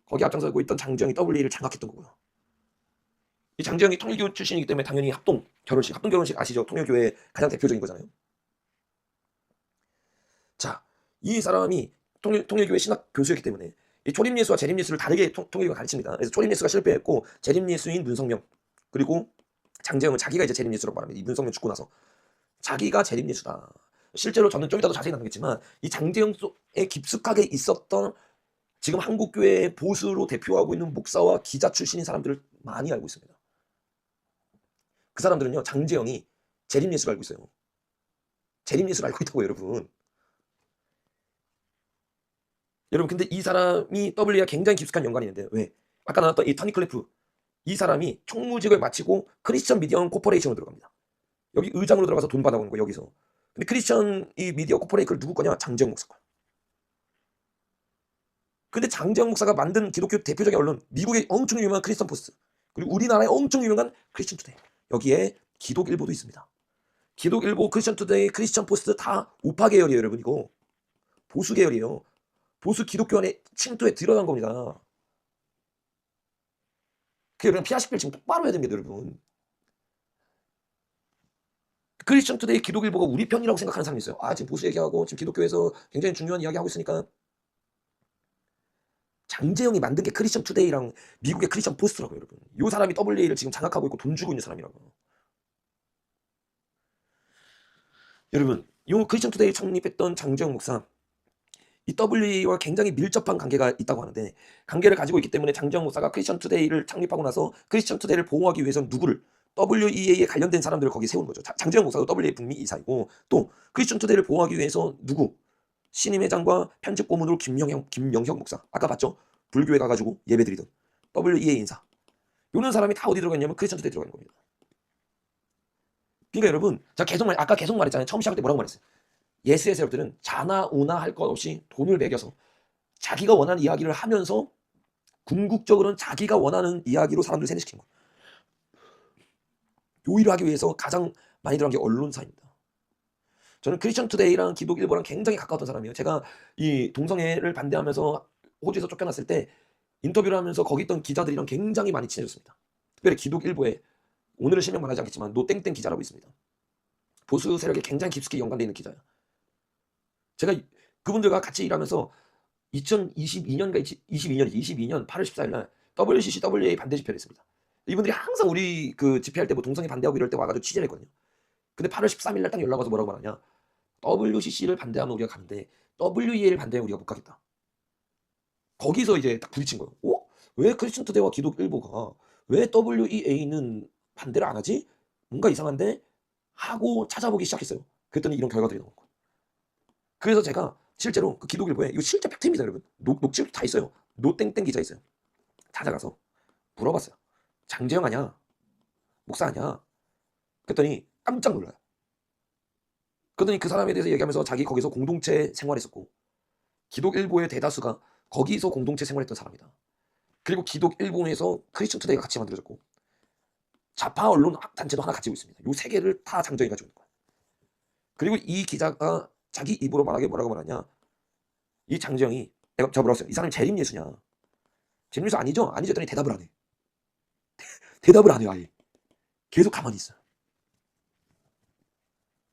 거기 앞장서고 있던 장제영이 WE를 장악했던 거고요. 이 장제영이 통일교 출신이기 때문에 당연히 합동 결혼식 아시죠? 통일교의 가장 대표적인 거잖아요. 자, 이 사람이 통일교회 신학 교수였기 때문에 이 초림예수와 재림예수를 다르게 통일교가 가르칩니다. 그래서 초림예수가 실패했고 재림예수인 문성명 그리고 장제영은 자기가 이제 재림예수라고 말합니다. 이 문성명 죽고 나서 자기가 재림예수다. 실제로 저는 좀 이따 더 자세히 나누겠지만 이 장제영 속에 깊숙하게 있었던 지금 한국교회의 보수로 대표하고 있는 목사와 기자 출신인 사람들을 많이 알고 있습니다. 그 사람들은요 장제영이 재림예수를 알고 있어요. 재림예수를 알고 있다고 여러분. 여러분 근데 이 사람이 WE와 굉장히 깊숙한 연관이 있는데 왜? 아까 나왔던 이 터니 클리프 이 사람이 총무직을 마치고 크리스천 미디어 코퍼레이션으로 들어갑니다. 여기 의장으로 들어가서 돈 받아오는 거예요. 여기서. 근데 크리스천 이 미디어 코퍼레이션을 누구 거냐? 장제영 목사 거야. 근데 장제영 목사가 만든 기독교 대표적인 언론 미국의 엄청 유명한 크리스천 포스트 그리고 우리나라의 엄청 유명한 크리스천 투데이 여기에 기독일보도 있습니다. 기독일보, 크리스천 투데이, 크리스천 포스트 다 우파 계열이에요. 여러분 이거 보수 계열이에요. 보수 기독교 안에 침투에 들어간 겁니다. 그 여러분 피아식별 지금 똑바로 해야 됩니다, 여러분. 크리스천 투데이 기독일보가 우리 편이라고 생각하는 사람이 있어요. 아, 지금 보수 얘기하고 지금 기독교에서 굉장히 중요한 이야기 하고 있으니까. 장제영이 만든 게 크리스천 투데이랑 미국의 크리스천 포스트라고요, 여러분. 이 사람이 WA를 지금 장악하고 있고 돈 주고 있는 사람이라고. 여러분, 이 크리스천 투데이 창립했던 장제영 목사, 이 WA와 굉장히 밀접한 관계가 있다고 하는데, 관계를 가지고 있기 때문에 장제영 목사가 크리스천 투데이를 창립하고 나서 크리스천 투데이를 보호하기 위해서는 누구를? WEA에 관련된 사람들을 거기 세우는 거죠. 장제영 목사도 WA 북미 이사이고, 또 크리스천 투데이를 보호하기 위해서 누구? 신임 회장과 편집 고문으로 김영혁 목사. 아까 봤죠? 불교에 가가지고 예배드리던 WEA 인사. 이런 사람이 다 어디 들어가 있냐면 크리스천 투데이 들어가 있는 겁니다. 그러니까 여러분, 제가 아까 계속 말했잖아요. 처음 시작할 때 뭐라고 말했어요? 예수의 세력들은 자나 우나 할 것 없이 돈을 매겨서 자기가 원하는 이야기를 하면서 궁극적으로는 자기가 원하는 이야기로 사람들을 세뇌시키는 거예요. 요 일을 하기 위해서 가장 많이 들어간 게 언론사입니다. 저는 크리스천 투데이랑 기독일보랑 굉장히 가까웠던 사람이에요. 제가 이 동성애를 반대하면서 호주에서 쫓겨났을 때 인터뷰를 하면서 거기 있던 기자들이랑 굉장히 많이 친해졌습니다. 특별히 기독일보에 오늘은 실명 말하지 않겠지만 노땡땡 기자라고 있습니다. 보수 세력에 굉장히 깊숙이 연관되어 있는 기자예요. 제가 그분들과 같이 일하면서 2022년 8월 14일 날 WCCWA 반대 집회를 했습니다. 이분들이 항상 우리 그 집회할 때 뭐 동성애 반대하고 이럴 때 와가지고 취재를 했거든요. 근데 8월 13일 날 딱 연락 와서 뭐라고 말하냐? WCC를 반대하면 우리가 가는데 WEA를 반대하면 우리가 못 가겠다. 거기서 이제 딱 부딪힌 거예요. 왜 크리스천 투데이와 기독일보가 왜 WEA는 반대를 안 하지? 뭔가 이상한데? 하고 찾아보기 시작했어요. 그랬더니 이런 결과들이 나온 거예요. 그래서 제가 실제로 그 기독일보에 이거 실제 팩트입니다, 여러분. 녹취록 다 있어요. 노땡땡 기자 있어요. 찾아가서 물어봤어요. 장제영 아냐? 목사 아냐? 그랬더니 깜짝 놀라요. 그랬더니 그 사람에 대해서 얘기하면서 자기 거기서 공동체 생활했었고, 기독일보의 대다수가 거기서 공동체 생활했던 사람이다. 그리고 기독일보에서 크리스천 투데이가 같이 만들어졌고, 좌파 언론 단체도 하나 가지고 있습니다. 요 세 개를 다 장제영이 가지고 있는 거예요. 그리고 이 기자가 자기 입으로 말하게 뭐라고 말하냐? 이 장제영이 내가 저 물었어요. 이 사람이 재림 예수냐? 재림 예수 아니죠? 아니죠? 했더니 대답을 안 해. 대답을 안 해요, 아예. 계속 가만히 있어요.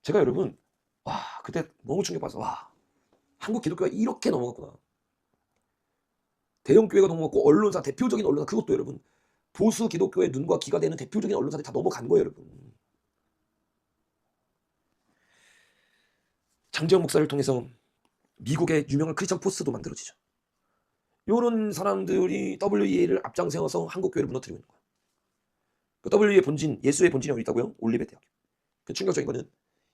제가 여러분, 그때 너무 충격받아서, 한국 기독교가 이렇게 넘어갔구나. 대형 교회가 넘어갔고, 언론사, 대표적인 언론사, 그것도 여러분, 보수 기독교의 눈과 귀가 되는 대표적인 언론사들이 다 넘어간 거예요, 여러분. 장제영 목사를 통해서 미국의 유명한 크리스천 포스트도 만들어지죠. 이런 사람들이 WEA를 앞장 세워서 한국 교회를 무너뜨리고 있는 거예요. 그 WEA의 본진, 예수의 본진이 어디 있다고요? 올리벳 대학교. 그 충격적인 거는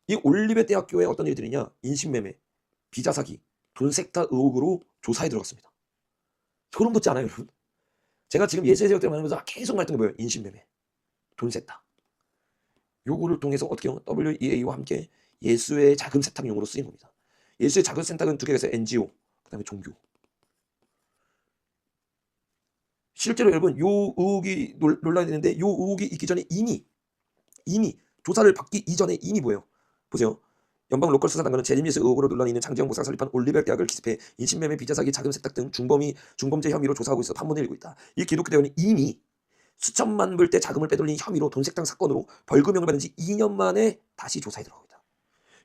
이 올리벳 대학교에 어떤 일들이냐? 인신매매, 비자 사기, 돈 세탁 의혹으로 조사에 들어갔습니다. 소름 돋지 않아요, 여러분? 제가 지금 예수의 세력들 만나면서 계속 말했던 게 뭐예요? 인신매매, 돈 세탁. 요거를 통해서 어떻게 해요? WEA와 함께 예수의 자금 세탁용으로 쓰인 겁니다. 예수의 자금 세탁은 두 개가 있어요. NGO, 그 다음에 종교. 실제로 여러분 요 의혹이 논란이 되는데 요 의혹이 있기 전에 이미 조사를 받기 이전에 이미 뭐예요? 보세요. 연방 로컬 수사단관은 재림예수 의혹으로 논란이 있는 장제영 목사가 설립한 올리벳 대학을 기습해 인신매매, 비자사기, 자금 세탁 등 중범죄 혐의로 조사하고 있어 판문을 일고 있다. 이 기독교 대원이 이미 수천만 불대 자금을 빼돌린 혐의로 돈 세탁 사건으로 벌금형을 받은 지 2년 만에 다시 조사에 들어가고 있다.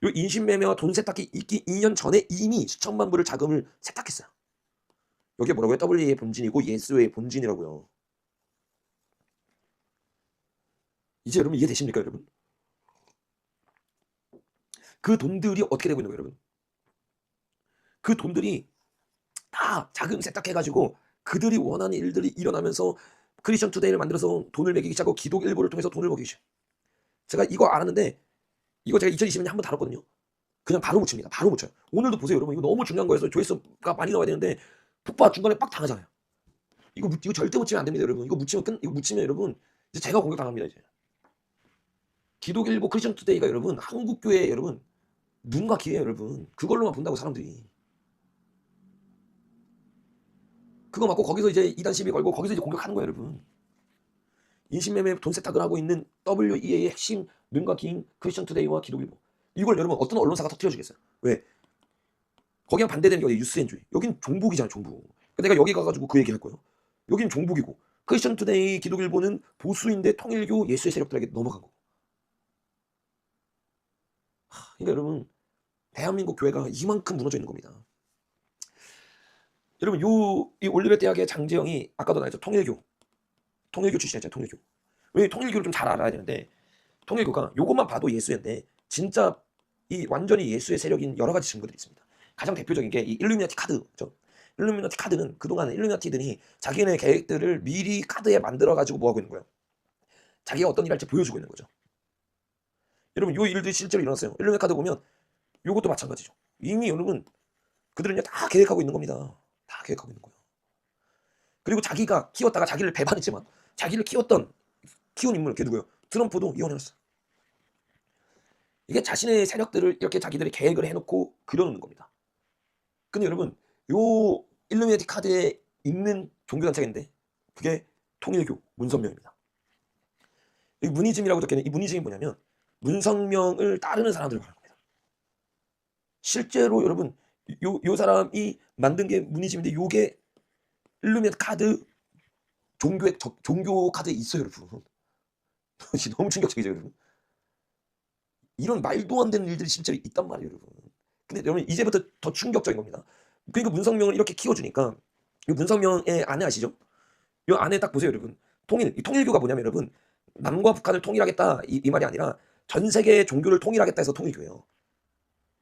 요 인신매매와 돈 세탁이 있기 2년 전에 이미 수천만 불을 자금을 세탁했어요. 여기에 뭐라고요? WEA의 본진이고 예수의 본진이라고요. 이제 여러분 이해되십니까, 여러분? 그 돈들이 어떻게 되고 있는 거예요, 여러분? 그 돈들이 다 자금 세탁해가지고 그들이 원하는 일들이 일어나면서 크리스천 투데이를 만들어서 돈을 매기기 시작하고 기독일보를 통해서 돈을 먹이기 시작. 제가 이거 알았는데 이거 제가 2020년에 한 번 다뤘거든요. 그냥 바로 묻힙니다. 바로 묻혀요. 오늘도 보세요, 여러분. 이거 너무 중요한 거여서 조회수가 많이 나와야 되는데 폭파 중간에 빡 당하잖아요. 이거 절대 묻히면 안 됩니다, 여러분. 이거 묻히면 여러분 이제 제가 공격 당합니다, 이제. 기독일보 크리스천 투데이가 여러분 한국 교회 여러분 눈과 귀예요, 여러분. 그걸로만 본다고 사람들이. 그거 맞고 거기서 이제 이단 시비 걸고 거기서 이제 공격하는 거예요, 여러분. 인신매매 돈 세탁을 하고 있는 WEA의 핵심 눈과 귀인 크리스천 투데이와 기독일보. 이걸 여러분 어떤 언론사가 터뜨려 주겠어요? 왜? 거기랑 반대되는 게 어디 유스엔주의. 여긴 종북이잖아, 종북. 그러니까 내가 여기 가가지고 그 얘기할 거예요. 여긴 종북이고 크리스천 투데이 기독일보는 보수인데 통일교 예수의 세력들에게 넘어간 거고. 그러니까 여러분 대한민국 교회가 이만큼 무너져 있는 겁니다. 여러분 이 올리벳 대학의 장재영이 아까도 나왔죠. 통일교 출신이었잖아요. 통일교. 왜 통일교를 좀 잘 알아야 되는데 통일교가 요것만 봐도 예수인데 진짜 이 완전히 예수의 세력인 여러 가지 증거들이 있습니다. 가장 대표적인 게 이 일루미나티 카드죠. 일루미나티 카드는 그동안 일루미나티들이 자기네 계획들을 미리 카드에 만들어 가지고 뭐 하고 있는 거예요? 자기가 어떤 일을 할지 보여주고 있는 거죠. 여러분 요 일들이 실제로 일어났어요. 일루미나티 카드 보면 요것도 마찬가지죠. 이미 여러분 그들은요 다 계획하고 있는 겁니다. 다 계획하고 있는 거예요. 그리고 자기가 키웠다가 자기를 배반했지만 자기를 키운 인물 걔 누구예요? 트럼프도 이혼해놨어. 이게 자신의 세력들을 이렇게 자기들이 계획을 해놓고 그려놓는 겁니다. 근데 여러분 요 일루미나티 카드에 있는 종교단체가 있는데 그게 통일교 문선명입니다. 이 문이즘이라고 적혀있는 이 문이즘이 뭐냐면 문성명을 따르는 사람들을 말하는 겁니다. 실제로 여러분 요 사람이 만든 게 문이즘인데 요게 일루미나티 카드 종교 카드에 있어요, 여러분. 너무 충격적이죠, 여러분. 이런 말도 안 되는 일들이 실제로 있단 말이에요, 여러분. 근데 여러분 이제부터 더 충격적인 겁니다. 그러니까 문성명을 이렇게 키워주니까 이 문성명의 아내 아시죠? 이 아내 딱 보세요, 여러분. 이 통일교가 뭐냐면 여러분 남과 북한을 통일하겠다 이 말이 아니라 전 세계의 종교를 통일하겠다 해서 통일교예요.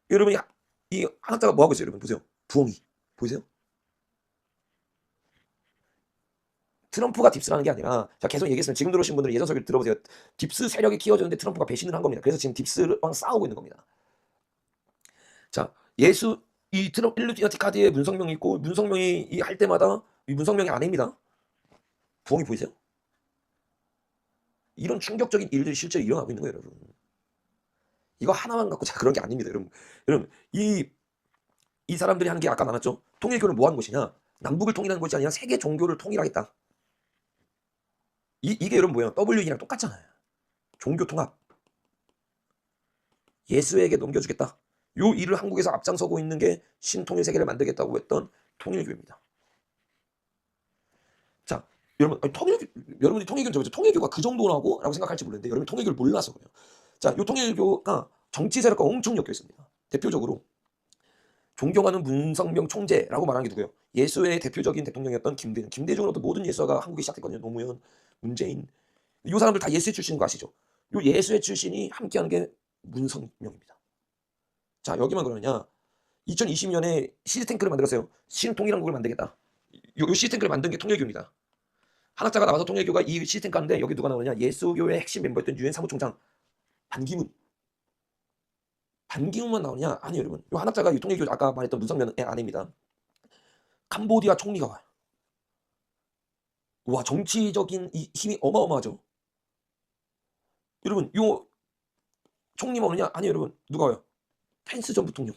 여러분이 이 한학자가 뭐 하고 있어요, 여러분 보세요. 부엉이 보이세요? 트럼프가 딥스라는 게 아니라 제가 계속 얘기했으면 지금 들어오신 분들은 예전 설교를 들어보세요. 딥스 세력이 키워졌는데 트럼프가 배신을 한 겁니다. 그래서 지금 딥스랑 싸우고 있는 겁니다. 자, 예수 이 일루미나티 카드에 문성명이 있고 문성명이 이 할 때마다 이 문성명이 아내입니다. 부엉이 보이세요? 이런 충격적인 일들이 실제로 일어나고 있는 거예요, 여러분. 이거 하나만 갖고 제가 그런 게 아닙니다, 여러분. 여러분 이 사람들이 하는 게 아까 나눴죠? 통일교는 뭐 하는 것이냐? 남북을 통일하는 것이 아니라 세계 종교를 통일하겠다. 이게 여러분 뭐예요? WE랑 똑같잖아요. 종교 통합. 예수에게 넘겨주겠다. 요 일을 한국에서 앞장서고 있는 게 신통일 세계를 만들겠다고 했던 통일교입니다. 자, 여러분 여러분이 통일교는 통일교가 그 정도라고 라고 생각할지 모르는데 여러분 통일교를 몰라서 그래요. 자, 요 통일교가 정치 세력과 엄청 엮여 있습니다. 대표적으로 존경하는 문성명 총재라고 말하는 게 누구예요? 예수의 대표적인 대통령이었던 김대중. 김대중으로부터 모든 예수가 한국에 시작됐거든요. 노무현, 문재인. 이 사람들 다 예수의 출신인 거 아시죠? 요 예수의 출신이 함께하는 게 문성명입니다. 자, 여기만 그러느냐? 2020년에 시스템크를 만들었어요. 신통일한국을 만들겠다. 요 시스템크를 만든 게 통일교입니다. 한학자가 나와서 통일교가 이 시스템크 하는데 여기 누가 나오느냐? 예수교의 핵심 멤버였던 유엔 사무총장 반기문만 나오냐? 아니 여러분. 요 한학자가 이 통일교 아까 말했던 문성명의 아내입니다. 캄보디아 총리가 와요. 와, 정치적인 이 힘이 어마어마하죠. 여러분 요 총리만 오느냐? 아니 여러분 누가 와요? 펜스 전 부통령.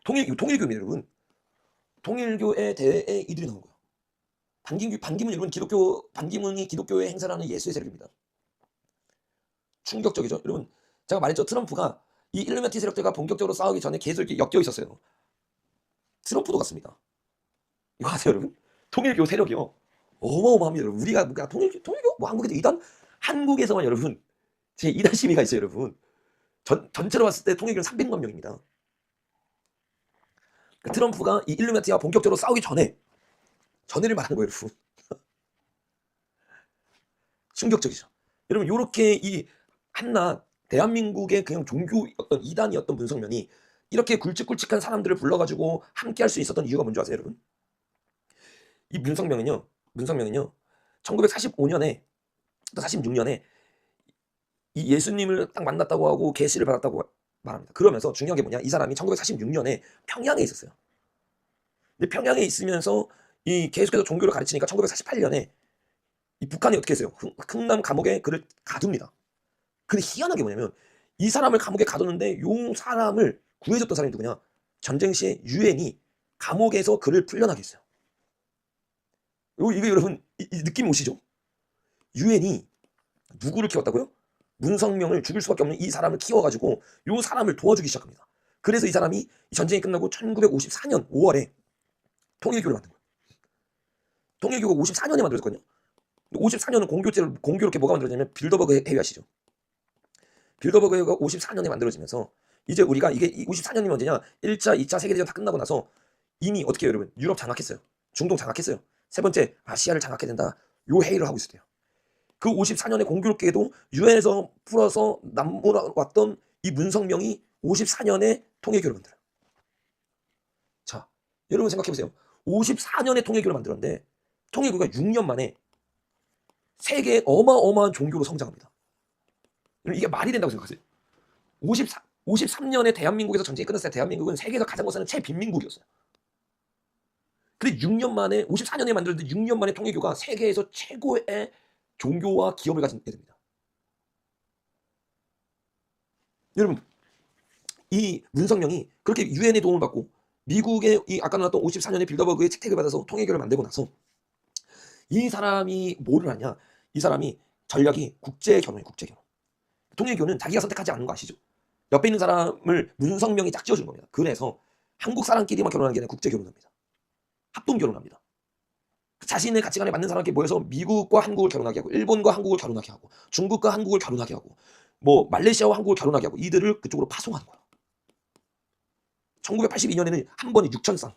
통일교입니다, 여러분. 통일교의 대에 이들이 나온 거예요. 반기문 여러분 반기문이 기독교의 행사라는 예수의 세력입니다. 충격적이죠, 여러분. 제가 말했죠, 트럼프가 이 일루미나티 세력들과 본격적으로 싸우기 전에 계속 이렇게 엮여 있었어요. 트럼프도 같습니다. 이거 아세요, 여러분? 통일교 세력이요. 어마어마합니다, 여러분. 우리가 통일교 뭐 한국에도 한국에서만 여러분 제 2단 시위가 있어요, 여러분. 전체로 봤을 때 통일교는 300만 명입니다. 그러니까 트럼프가 이 일루미나티와 본격적으로 싸우기 전에를 말하는 거예요, 여러분. 충격적이죠. 여러분 요렇게 이 한낱 대한민국의 그냥 종교였던 이단이었던 문성명이 이렇게 굵직굵직한 사람들을 불러가지고 함께 할 수 있었던 이유가 뭔지 아세요, 여러분? 이 문성명은요 1945년에 또 46년에 이 예수님을 딱 만났다고 하고 계시를 받았다고 말합니다. 그러면서 중요한 게 뭐냐? 이 사람이 1946년에 평양에 있었어요. 근데 평양에 있으면서 이 계속해서 종교를 가르치니까 1948년에 이 북한이 어떻게 했어요? 흥남 감옥에 그를 가둡니다. 근데 희한하게 뭐냐면 이 사람을 감옥에 가뒀는데 요 사람을 구해줬던 사람이 누구냐? 전쟁 시에 유엔이 감옥에서 그를 풀려나게 했어요. 이게 여러분 이 느낌 오시죠? 유엔이 누구를 키웠다고요? 문성명을 죽일 수밖에 없는 이 사람을 키워가지고 요 사람을 도와주기 시작합니다. 그래서 이 사람이 이 전쟁이 끝나고 1954년 5월에 통일교를 만든 거예요. 통일교가 54년에 만들어졌거든요. 54년은 공교롭게 뭐가 만들어졌냐면 빌더버그 회의 아시죠? 빌더버그 회의가 54년에 만들어지면서 이제 우리가 이게 54년이면 언제냐? 1차, 2차 세계대전 다 끝나고 나서 이미 어떻게 해요, 여러분? 유럽 장악했어요. 중동 장악했어요. 세 번째, 아시아를 장악해야 된다. 요 회의를 하고 있었대요. 그 54년에 공교롭게도 유엔에서 풀어서 남몰아왔던 이 문성명이 54년에 통일교를 만들어요. 자, 여러분 생각해보세요. 54년에 통일교를 만들었는데 통일교가 6년 만에 세계의 어마어마한 종교로 성장합니다. 이게 말이 된다고 생각하세요? 53년에 대한민국에서 전쟁이 끝났을 때 대한민국은 세계에서 가장 못 사는 최빈민국이었어요. 근데 6년 만에 54년에 만들었는데 6년 만에 통일교가 세계에서 최고의 종교와 기업을 가진 애들입니다. 여러분 이 문성명이 그렇게 유엔의 도움을 받고 미국의 이 아까 나왔던 54년에 빌더버그의 채택을 받아서 통일교를 만들고 나서 이 사람이 뭐를 하냐? 이 사람이 전략이 국제결혼이에요. 국제결혼. 통일교는 자기가 선택하지 않는 거 아시죠? 옆에 있는 사람을 문성명이 짝지어준 겁니다. 그래서 한국 사람끼리만 결혼하는 게 아니라 국제결혼합니다. 합동결혼합니다. 자신의 가치관에 맞는 사람끼리 모여서 미국과 한국을 결혼하게 하고 일본과 한국을 결혼하게 하고 중국과 한국을 결혼하게 하고 뭐 말레이시아와 한국을 결혼하게 하고 이들을 그쪽으로 파송하는 거예요. 1982년에는 한 번에 6,000쌍.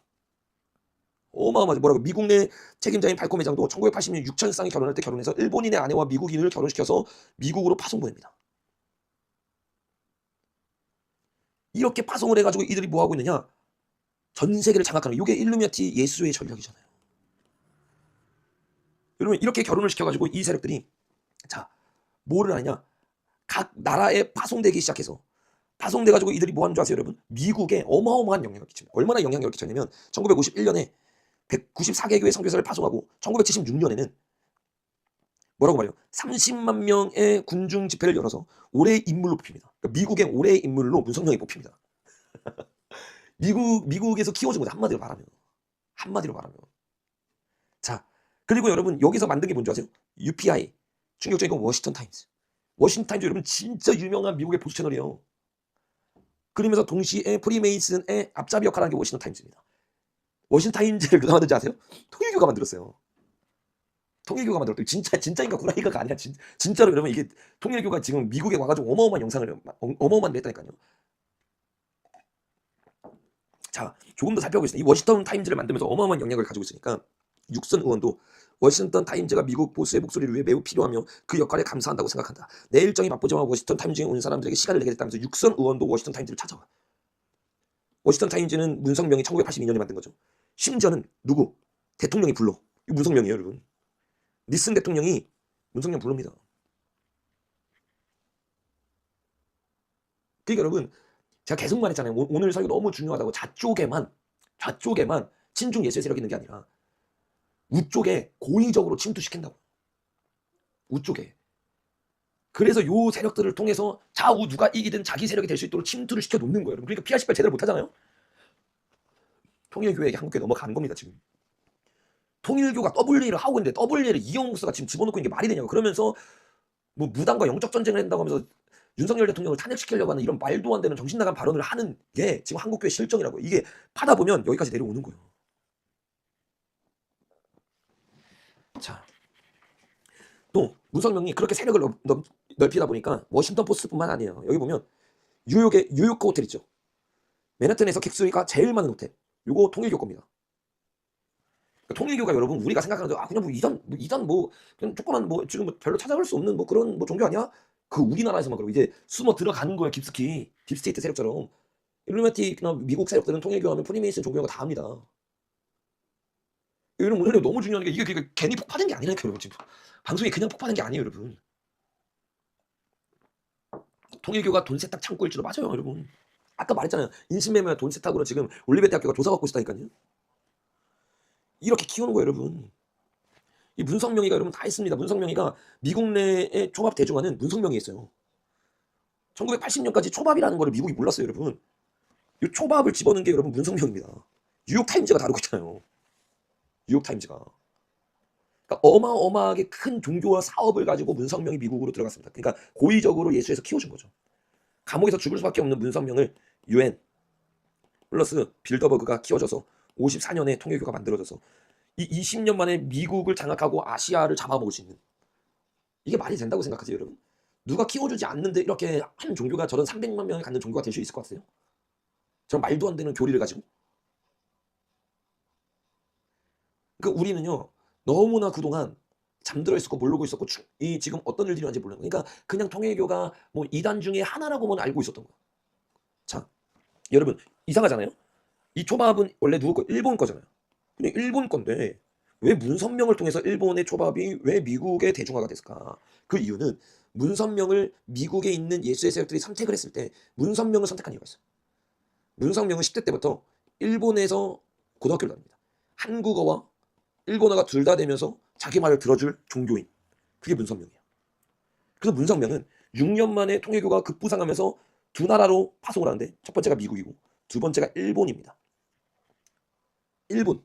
어마어마하죠. 뭐라고 미국 내 책임자인 발코 매장도 1980년 6,000쌍이 결혼할 때 결혼해서 일본인의 아내와 미국인을 결혼시켜서 미국으로 파송 보냅니다. 이렇게 파송을 해가지고 이들이 뭐 하고 있느냐? 전 세계를 장악하는 이게 일루미나티 예수의 전략이잖아요. 여러분 이렇게 결혼을 시켜가지고 이 세력들이 자 뭐를 하냐? 각 나라에 파송되기 시작해서 파송돼가지고 이들이 뭐 하는 줄 아세요, 여러분? 미국에 어마어마한 영향을 끼칩니다. 얼마나 영향력을 끼쳤냐면 1951년에 194개교의 선교사를 파송하고 1976년에는 뭐라고 말해요? 30만 명의 군중 집회를 열어서 올해의 인물로 뽑힙니다. 그러니까 미국의 올해의 인물로 문성명이 뽑힙니다. 미국에서 키워준 거죠. 한마디로 말하면. 한마디로 말하면. 자, 그리고 여러분 여기서 만든 게 뭔지 아세요? UPI. 충격적인 건 워싱턴 타임즈. 워싱턴 타임즈 여러분 진짜 유명한 미국의 보수 채널이에요. 그러면서 동시에 프리메이슨의 앞잡이 역할을 하는 게 워싱턴 타임즈입니다. 워싱턴 타임즈를 누가 만든지 아세요? 통일교가 만들었어요. 통일교가 만들었대요. 진짜인가 구라인가가 아니라 진짜로 여러분 이게 통일교가 지금 미국에 와가지고 어마어마한 영상을 어마어마한 데 했다니까요. 자, 조금 더 살펴보겠습니다. 이 워싱턴 타임즈를 만들면서 어마어마한 영향을 가지고 있으니까 육선 의원도 워싱턴 타임즈가 미국 보수의 목소리를 위해 매우 필요하며 그 역할에 감사한다고 생각한다. 내 일정이 바쁘지만 워싱턴 타임즈에 온 사람들에게 시간을 내게 됐다면서 육선 의원도 워싱턴 타임즈를 찾아와. 워싱턴 타임즈는 문성명이 1982년에 만든 거죠. 심지어는 누구? 대통령이 불러. 이거 문성명이에요, 여러분. 니슨 대통령이 문성명 부릅니다. 그러니까 여러분 제가 계속 말했잖아요. 오늘 설교 너무 중요하다고 좌쪽에만 친중 예수의 세력이 있는 게 아니라 우쪽에 고의적으로 침투시킨다고. 우쪽에. 그래서 요 세력들을 통해서 좌우 누가 이기든 자기 세력이 될 수 있도록 침투를 시켜 놓는 거예요. 그러니까 PR18 제대로 못 하잖아요. 통일교회에게 한국교회 넘어가는 겁니다, 지금. 통일교가 WA를 하고 있는데 WA를 이영호 목사가 지금 집어넣고 있는 게 말이 되냐고. 그러면서 뭐 무당과 영적 전쟁을 한다고 하면서 윤석열 대통령을 탄핵시키려고 하는 이런 말도 안 되는 정신 나간 발언을 하는 게 지금 한국교회 실정이라고. 이게 파다 보면 여기까지 내려오는 거예요. 자, 또 문성명이 그렇게 세력을 넓히다 보니까 워싱턴 포스트뿐만 아니에요. 여기 보면 뉴요크 호텔 있죠. 맨하튼에서 객수가 제일 많은 호텔. 요거 통일교 겁니다. 그러니까 통일교가 여러분 우리가 생각하는 그냥 뭐 이단 뭐 그냥 조그만 뭐 지금 뭐 별로 찾아갈 수 없는 뭐 그런 뭐 종교 아니야? 그 우리나라에서만 그러고 이제 숨어 들어가는 거야 깊숙이 딥스테이트 세력처럼. 일루미나티나 미국 세력들은 통일교 하면 프리메이슨 종교가 다 합니다. 여러분 오늘 너무 중요한 게 이게 괜히 폭파된 게 아니라니까요, 여러분. 지금 방송이 그냥 폭파된 게 아니에요, 여러분. 통일교가 돈 세탁 창고일지도 맞아요, 여러분. 아까 말했잖아요. 인신매매 돈 세탁으로 지금 올리베 대학교가 조사받고 있다니까요. 이렇게 키우는 거예요, 여러분. 이 문성명이가 여러분 다 있습니다. 문성명이가 미국 내의 초밥 대중화는 문성명이 했어요. 1980년까지 초밥이라는 거를 미국이 몰랐어요, 여러분. 이 초밥을 집어넣은 게 여러분 문성명입니다. 뉴욕타임즈가 다루고 있잖아요. 뉴욕타임즈가. 그러니까 어마어마하게 큰 종교와 사업을 가지고 문성명이 미국으로 들어갔습니다. 그러니까 고의적으로 예수에서 키워준 거죠. 감옥에서 죽을 수밖에 없는 문성명을 유엔, 플러스 빌더버그가 키워져서 54년에 통일교가 만들어져서 이 20년 만에 미국을 장악하고 아시아를 잡아먹을 수 있는, 이게 말이 된다고 생각하세요, 여러분? 누가 키워주지 않는데 이렇게 한 종교가 저런 300만 명을 갖는 종교가 될 수 있을 것 같아요? 저런 말도 안 되는 교리를 가지고. 그러니까 우리는요, 너무나 그동안 잠들어 있었고 모르고 있었고 이 지금 어떤 일들이 일어나는지 모르는 거예요. 그러니까 그냥 통일교가 뭐 이단 중에 하나라고만 알고 있었던 거예요. 자, 여러분 이상하잖아요. 이 초밥은 원래 누구 거? 일본 거잖아요. 근데 일본 건데 왜 문선명을 통해서 일본의 초밥이 왜 미국의 대중화가 됐을까? 그 이유는 문선명을 미국에 있는 예수의 세력들이 선택을 했을 때 문선명을 선택한 이유가 있어요. 문선명은 10대 때부터 일본에서 고등학교를 다닙니다. 한국어와 일본어가 둘 다 되면서 자기 말을 들어줄 종교인. 그게 문선명이에요. 그래서 문선명은 6년 만에 통일교가 급부상하면서 두 나라로 파송을 하는데 첫 번째가 미국이고 두 번째가 일본입니다. 일본.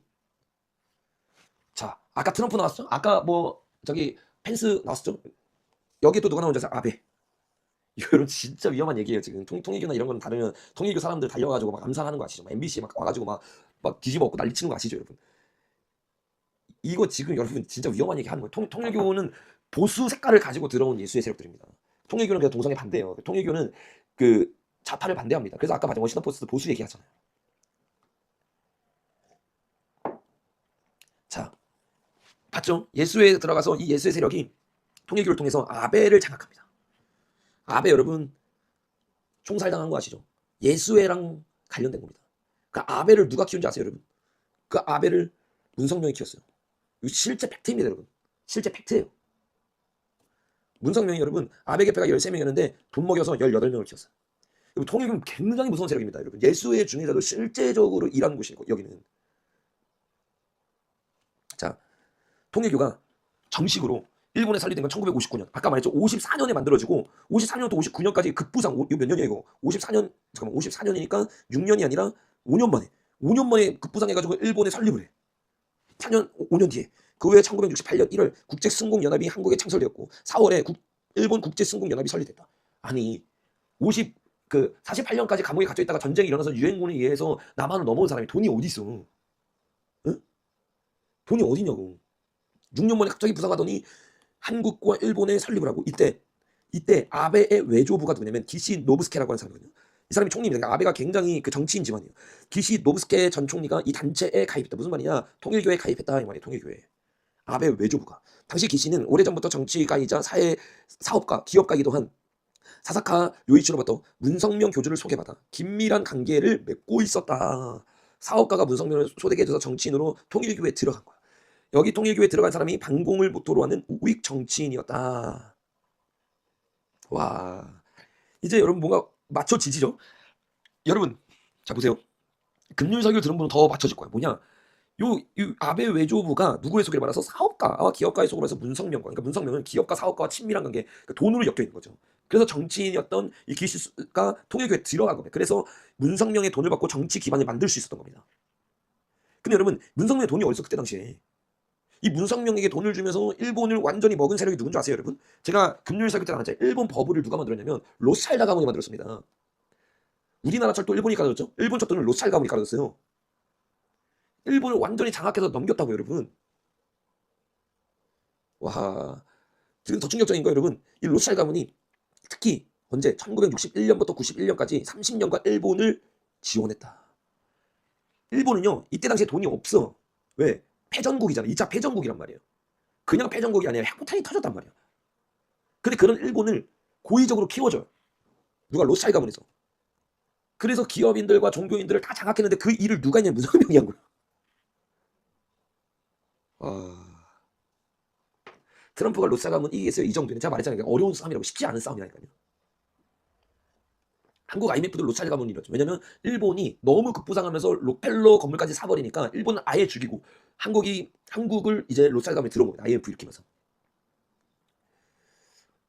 자, 아까 트럼프 나왔죠? 아까 뭐 저기 펜스 나왔죠? 여기 또 누가 나오는지 아세요? 아베. 이런 진짜 위험한 얘기예요. 지금 통일교나 이런 건 다르면 통일교 사람들 달려가지고 막 암살하는 거 아시죠? 막 MBC 막 와가지고 막 뒤집어 엎고 난리 치는 거 아시죠, 여러분? 이거 지금 여러분 진짜 위험한 얘기 하는 거예요. 통일교는 보수 색깔을 가지고 들어온 예수의 세력들입니다. 통일교는 그냥 동성애 반대예요. 통일교는 그 좌파를 반대합니다. 그래서 아까 봤죠, 워싱턴 포스트 보수 얘기하잖아요. 자, 봤죠? 예수에 들어가서 이 예수의 세력이 통일교를 통해서 아베를 장악합니다. 아베 여러분 총살당한 거 아시죠? 예수회랑 관련된 겁니다. 그 아베를 누가 키운지 아세요, 여러분? 그 아베를 문성명이 키웠어요. 이거 실제 팩트입니다, 여러분. 실제 팩트예요. 문성명이 여러분 아베 개표가 13명이었는데 돈 먹여서 18명을 키웠어요. 여러분 통일교는 굉장히 무서운 세력입니다, 여러분. 예수회 중에서도 실제적으로 일하는 곳이고 여기는. 자, 통일교가 정식으로 일본에 설립된 건 1959년. 아까 말했죠. 54년에 만들어지고 54년부터 59년까지 급부상. 이거 몇 년이야 이거? 54년 잠깐만 54년이니까 6년이 아니라 5년 만에. 5년 만에 급부상해가지고 일본에 설립을 해. 4년 5년 뒤에 그 후에 1968년 1월 국제승공연합이 한국에 창설되었고 4월에 일본 국제승공연합이 설립됐다. 아니 48년까지 감옥에 갇혀 있다가 전쟁이 일어나서 유엔군에 의해서 남한을 넘어온 사람이 돈이 어디 있어? 응? 돈이 어디냐고. 6년 만에 갑자기 부상하더니 한국과 일본에 설립을 하고 이때 아베의 외조부가 누구냐면 기시 노부스케라고 하는 사람이거든요. 이 사람이 총리입니다. 그러니까 아베가 굉장히 그 정치인 집안이에요. 기시 노부스케 전 총리가 이 단체에 가입했다. 무슨 말이냐? 통일교에 가입했다 이 말이에요. 통일교에. 아베 외조부가. 당시 기시는 오래전부터 정치가이자 사업가, 기업가이기도 한 사사카 요이치로부터 문성명 교주를 소개받아 긴밀한 관계를 맺고 있었다. 사업가가 문성명을 소개해줘서 정치인으로 통일교에 들어간 거야. 여기 통일교에 들어간 사람이 반공을 모토로 하는 우익 정치인이었다. 와, 이제 여러분 뭔가 맞춰지시죠? 여러분, 자 보세요. 금융 설교를 들은 분은 더 맞춰질 거예요. 뭐냐? 이 아베 외조부가 누구의 소개를 받아서 사업가와 기업가의 소개를 해서 문성명과, 그러니까 문성명은 기업가 사업가와 친밀한 관계, 그러니까 돈으로 엮여 있는 거죠. 그래서 정치인이었던 이 기시가 통일교에 들어간 겁니다. 그래서 문성명의 돈을 받고 정치 기반을 만들 수 있었던 겁니다. 근데 여러분 문성명의 돈이 어디서 그때 당시에 이 문성명에게 돈을 주면서 일본을 완전히 먹은 세력이 누군지 아세요, 여러분? 제가 금요일 설교 때 나왔잖아요. 일본 버블을 누가 만들었냐면 로스차일드 가문이 만들었습니다. 우리나라 철도 일본이 깔아줬죠? 일본 철도는 로스차일드 가문이 깔아줬어요. 일본을 완전히 장악해서 넘겼다고, 여러분. 와, 지금 더 충격적인 거 여러분. 이 로스차일드 가문이 특히 언제 1961년부터 91년까지 30년간 일본을 지원했다. 일본은요 이때 당시에 돈이 없어. 왜? 패전국이잖아. 2차 패전국이란 말이에요. 그냥 패전국이 아니라 핵폭탄이 터졌단 말이야. 근데 그런 일본을 고의적으로 키워줘요. 누가? 로스차일드 가문에서. 그래서 기업인들과 종교인들을 다 장악했는데 그 일을 누가 했냐면 문성명이 한 거야. 트럼프가 로스차일드 가문 이기겠어요? 이 정도는 제가 말했잖아요. 어려운 싸움이라고. 쉽지 않은 싸움이라니까요. 한국 IMF도 로스차일드 가문이 이뤘죠. 왜냐면 일본이 너무 급부상하면서 록펠러 건물까지 사버리니까 일본은 아예 죽이고 한국을 이제 로스차일드 가문이 들어온 겁니다. IMF 일으키면서.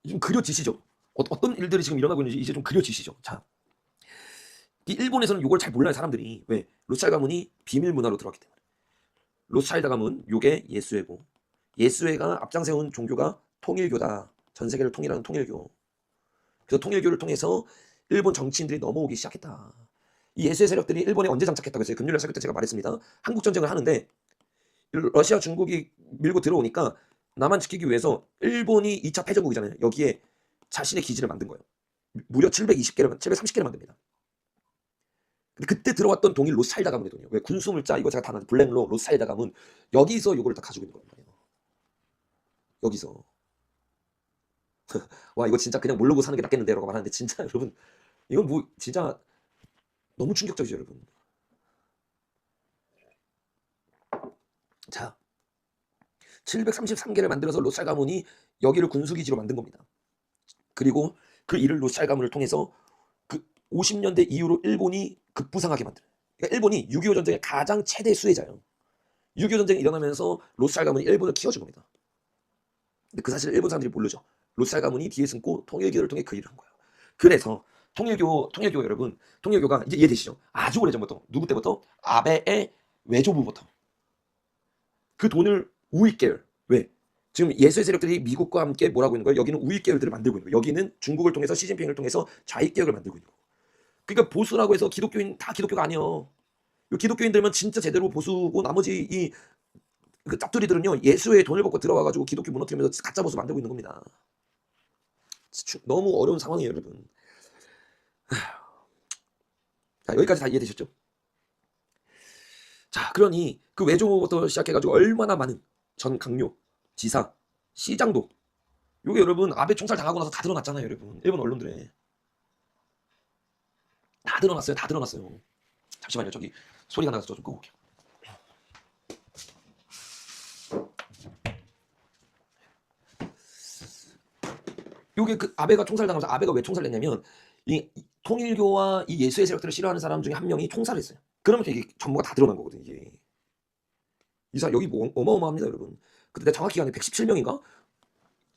좀 그려지시죠? 어떤 일들이 지금 일어나고 있는지 이제 좀 그려지시죠? 자, 이 일본에서는 이걸 잘 몰라요, 사람들이. 왜? 로스차일드 가문이 비밀 문화로 들어왔기 때문에. 로스차일드 가문, 요게 예수회고, 예수회가 앞장세운 종교가 통일교다. 전 세계를 통일하는 통일교. 그래서 통일교를 통해서 일본 정치인들이 넘어오기 시작했다. 이 예수의 세력들이 일본에 언제 장착했다고 했어요? 금요일 날 설교 때 제가 말했습니다. 한국 전쟁을 하는데 러시아 중국이 밀고 들어오니까 남한 지키기 위해서 일본이 2차 패전국이잖아요. 여기에 자신의 기지를 만든 거예요. 무려 720개를 730개를 만듭니다. 근데 그때 들어왔던 돈이 로스차일드 가문의 돈이에요. 왜 군수물자 이거 제가 다 블랙로 로스차일드 가문 여기서 요거를 다 가지고 있는 거예요. 여기서 와 이거 진짜 그냥 모르고 사는 게 낫겠는데라고 말하는데 진짜 여러분 이건 뭐 진짜 너무 충격적이죠 여러분. 자 733개를 만들어서 로스차일드 가문이 여기를 군수기지로 만든 겁니다. 그리고 그 일을 로스차일드 가문을 통해서 그 50년대 이후로 일본이 급부상하게 만들어요. 그러니까 일본이 6.25 전쟁의 가장 최대 수혜자예요. 6.25 전쟁이 일어나면서 로스차일드 가문이 일본을 키워준 겁니다. 근데 그 사실을 일본 사람들이 모르죠. 로스차일드 가문이 뒤에 숨고 통일교를 통해 그 일을 한 거예요. 그래서 통일교 여러분, 통일교가 이제 이해되시죠? 아주 오래전부터 누구 때부터? 아베의 외조부부터 그 돈을 우익 계열 왜? 지금 예수의 세력들이 미국과 함께 뭐라고 있는 거예요? 여기는 우익 계열들을 만들고 있는 거예요. 여기는 중국을 통해서 시진핑을 통해서 좌익 계열을 만들고 있는 거예요. 그러니까 보수라고 해서 기독교인 다 기독교가 아니에요. 기독교인들만 진짜 제대로 보수고 나머지 이 그 짭두리들은요 예수의 돈을 받고 들어와가지고 기독교 무너뜨리면서 가짜 보수 만들고 있는 겁니다. 너무 어려운 상황이에요 여러분. 자 여기까지 다 이해되셨죠? 자 그러니 그 외조부터 시작해가지고 얼마나 많은 전 강요, 지사, 시장도 요게 여러분 아베 총살 당하고 나서 다 드러났잖아요 여러분. 일본 언론들에 다 드러났어요. 다 드러났어요. 잠시만요 저기 소리가 나서 저 좀 끄고 올게요. 요게 그 아베가 총살 당하면서 아베가 왜 총살 냈냐면 이 통일교와 이 예수의 세력들을 싫어하는 사람 중에 한 명이 총살을 했어요. 그러면서 이게 전부가 다 드러난 거거든요. 이게 이 사람 여기 뭐 어마어마합니다 여러분. 그때 정확히 한 117명인가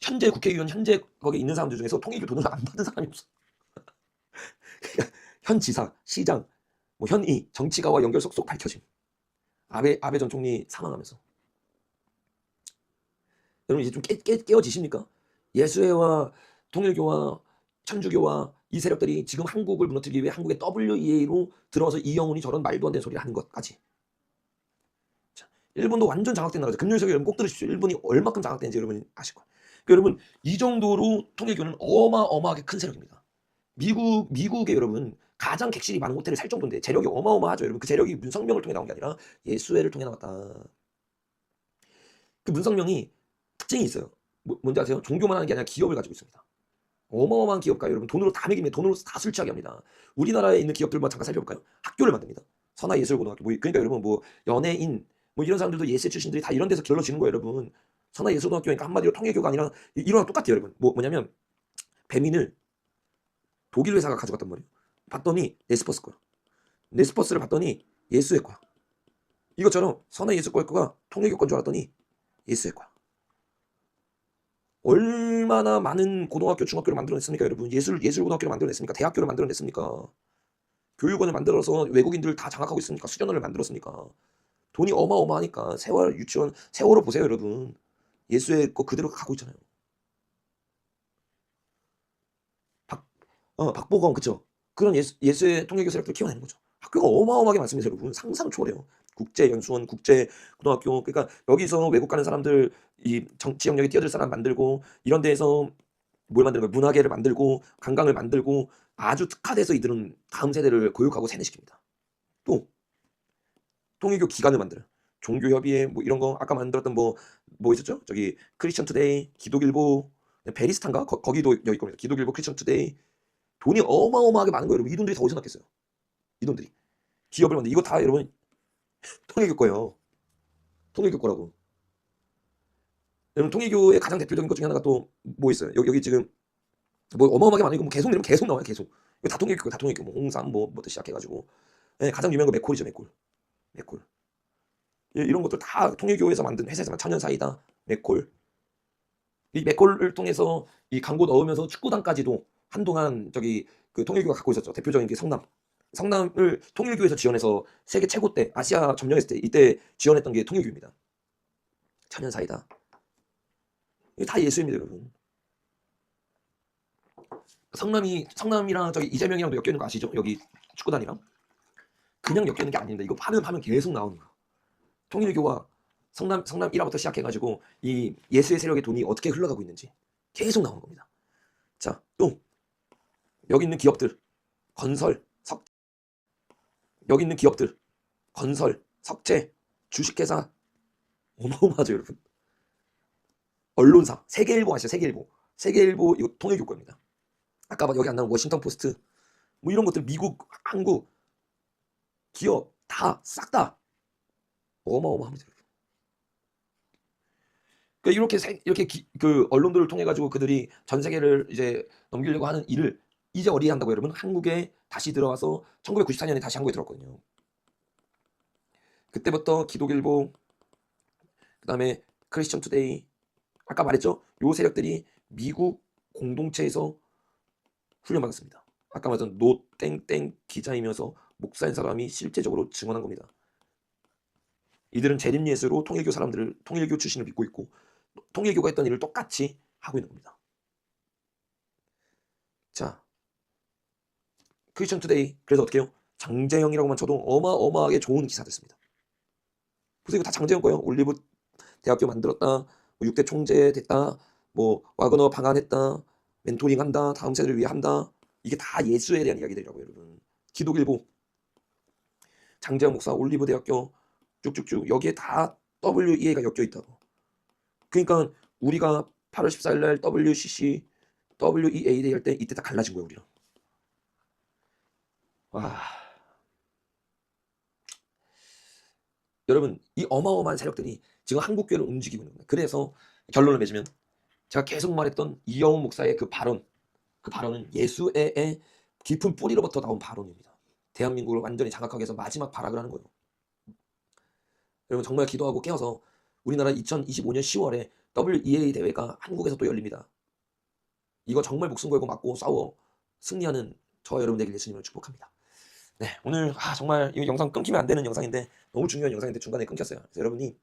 현재 국회의원 현재 거기 있는 사람들 중에서 통일교 돈을 안 받은 사람이 없어. 그러니까 현 지사, 시장, 뭐 현이 정치가와 연결 속속 밝혀짐. 아베 전 총리 사망하면서 여러분 이제 좀 깨어지십니까? 예수회와 통일교와 천주교와 이 세력들이 지금 한국을 무너뜨리기 위해 한국의 WEA로 들어와서 이영훈이 저런 말도 안 되는 소리를 하는 것까지. 자, 일본도 완전 장악된 나라죠. 금요일 여러분 꼭 들으십시오. 일본이 얼마큼 장악된지 여러분이 아실 거예요. 그러니까 여러분 이 정도로 통일교는 어마어마하게 큰 세력입니다. 미국의 여러분 가장 객실이 많은 호텔을 살 정도인데 재력이 어마어마하죠. 여러분 그 재력이 문성명을 통해 나온 게 아니라 예수회를 통해 나왔다. 그 문성명이 특징이 있어요. 뭔지 아세요? 종교만 하는 게 아니라 기업을 가지고 있습니다. 어마어마한 기업가 여러분 돈으로 다 먹이면 돈으로 다 술 취하게 합니다. 우리나라에 있는 기업들만 잠깐 살펴볼까요? 학교를 만듭니다. 선화예술고등학교 그러니까 여러분 뭐 연예인 뭐 이런 사람들도 예술 출신들이 다 이런 데서 길러지는 거예요 여러분. 선화예술고등학교니까 한마디로 통일교가 아니라 이런 거 똑같아요 여러분. 뭐냐면 배민을 독일 회사가 가져갔단 말이에요. 봤더니 네스퍼스 거야. 네스퍼스를 봤더니 예수의 거야. 이것처럼 선화예술고의 거가 통일교 건 줄 알았더니 예수의 거야. 얼마나 많은 고등학교, 중학교를 만들어냈습니까, 여러분? 예술고등학교를 만들어냈습니까? 대학교를 만들어냈습니까? 교육원을 만들어서 외국인들 다 장악하고 있습니까? 수련원을 만들었습니까? 돈이 어마어마하니까 세월 유치원, 세월호 보세요, 여러분. 예수의 거 그대로 가고 있잖아요. 박보검, 그쵸? 그런 예수의 통일교 세력들 키워내는 거죠. 학교가 어마어마하게 많습니다, 여러분. 상상 초월해요. 국제연수원, 국제고등학교, 그러니까 여기서 외국 가는 사람들 이 정치 영역에 뛰어들 사람 만들고 이런 데에서 뭘 만드는 거예요? 문화계를 만들고 관광을 만들고 아주 특화돼서 이들은 다음 세대를 교육하고 세뇌시킵니다. 또 통일교 기관을 만들어요. 종교협의회 뭐 이런 거 아까 만들었던 뭐 있었죠? 저기 크리스천 투데이, 기독일보, 베리스탄가 거기도 여기 겁니다. 기독일보, 크리스천 투데이 돈이 어마어마하게 많은 거예요. 여러분 이 돈들이 다 어디서 났겠어요? 이 돈들이 기업을 만들 이거 다 여러분 통일교 거예요. 통일교 거라고. 여러분 통일교의 가장 대표적인 것 중에 하나가 또 뭐 있어요? 여기 지금 뭐 어마어마하게 많은 거 뭐 계속 내면 계속 나와요. 계속. 이거 다 통일교, 다 통일교. 뭐 홍삼 뭐부터 시작해가지고 네, 가장 유명한 거 맥콜이죠. 맥콜. 이런 것들 다 통일교에서 만든 회사에서 천연사이다, 맥콜. 이 맥콜을 통해서 이 광고 넣으면서 축구단까지도 한동안 저기 그 통일교가 갖고 있었죠. 대표적인 게 성남을 통일교에서 지원해서 세계 최고 때 아시아 점령했을 때 이때 지원했던 게 통일교입니다. 천연사이다. 이게 다 예수입니다, 여러분. 성남이랑 저기 이재명이랑도 엮여 있는 거 아시죠? 여기 축구단이랑 그냥 엮이는 게 아닙니다. 이거 파면 계속 나오는 거예요. 통일교와 성남 1화부터 시작해가지고 이 예수의 세력의 돈이 어떻게 흘러가고 있는지 계속 나오는 겁니다. 자, 또 여기 있는 기업들 건설, 여기 있는 기업들 건설, 석재, 주식회사 어마어마하죠, 여러분. 언론사 세계일보 아시죠? 세계일보 이거 통일교 겁니다. 아까 막 여기 안 나온 워싱턴 포스트 뭐 이런 것들 미국, 한국 기업 다 싹 다 어마어마합니다. 그러니까 이렇게 그 언론들을 통해 가지고 그들이 전 세계를 이제 넘기려고 하는 일을 이제 어디에 한다고 여러분? 한국에 다시 들어와서 1994년에 다시 한국에 들어왔거든요. 그때부터 기독일보, 그다음에 크리스천 투데이, 아까 말했죠? 요 세력들이 미국 공동체에서 훈련받았습니다. 아까 말했던 노 땡땡 기자이면서 목사인 사람이 실제적으로 증언한 겁니다. 이들은 재림예수로 통일교 출신을 믿고 있고 통일교가 했던 일을 똑같이 하고 있는 겁니다. 자, 크리스천 투데이 그래서 어떻게 해요? 장재영이라고만 쳐도 어마어마하게 좋은 기사 됐습니다. 보세요, 이거 다 장재영 거예요. 올리브 대학교 만들었다, 뭐 6대 총재 됐다, 뭐 와그너 방한했다, 멘토링한다, 다음 세대를 위해 한다. 이게 다 예수에 대한 이야기들이라고요, 여러분. 기독일보, 장재영 목사, 올리브 대학교 쭉쭉쭉 여기에 다 WEA가 엮여 있다고. 그러니까 우리가 8월 14일 날 WCC, WEA 대회 할 때 이때 다 갈라진 거예요, 우리랑. 와. 여러분, 이 어마어마한 세력들이 지금 한국 교회를 움직이고 있는 겁니다. 그래서 결론을 맺으면 제가 계속 말했던 이영훈 목사의 그 발언은 예수의 깊은 뿌리로부터 나온 발언입니다. 대한민국을 완전히 장악하기 위해서 마지막 발악을 하는 거예요. 여러분 정말 기도하고 깨어서 우리나라 2025년 10월에 WEA 대회가 한국에서 또 열립니다. 이거 정말 목숨 걸고 맞고 싸워 승리하는 저와 여러분 되길 예수님을 축복합니다. 네, 오늘 정말 이 영상 끊기면 안 되는 영상인데 너무 중요한 영상인데 중간에 끊겼어요. 그래서 여러분이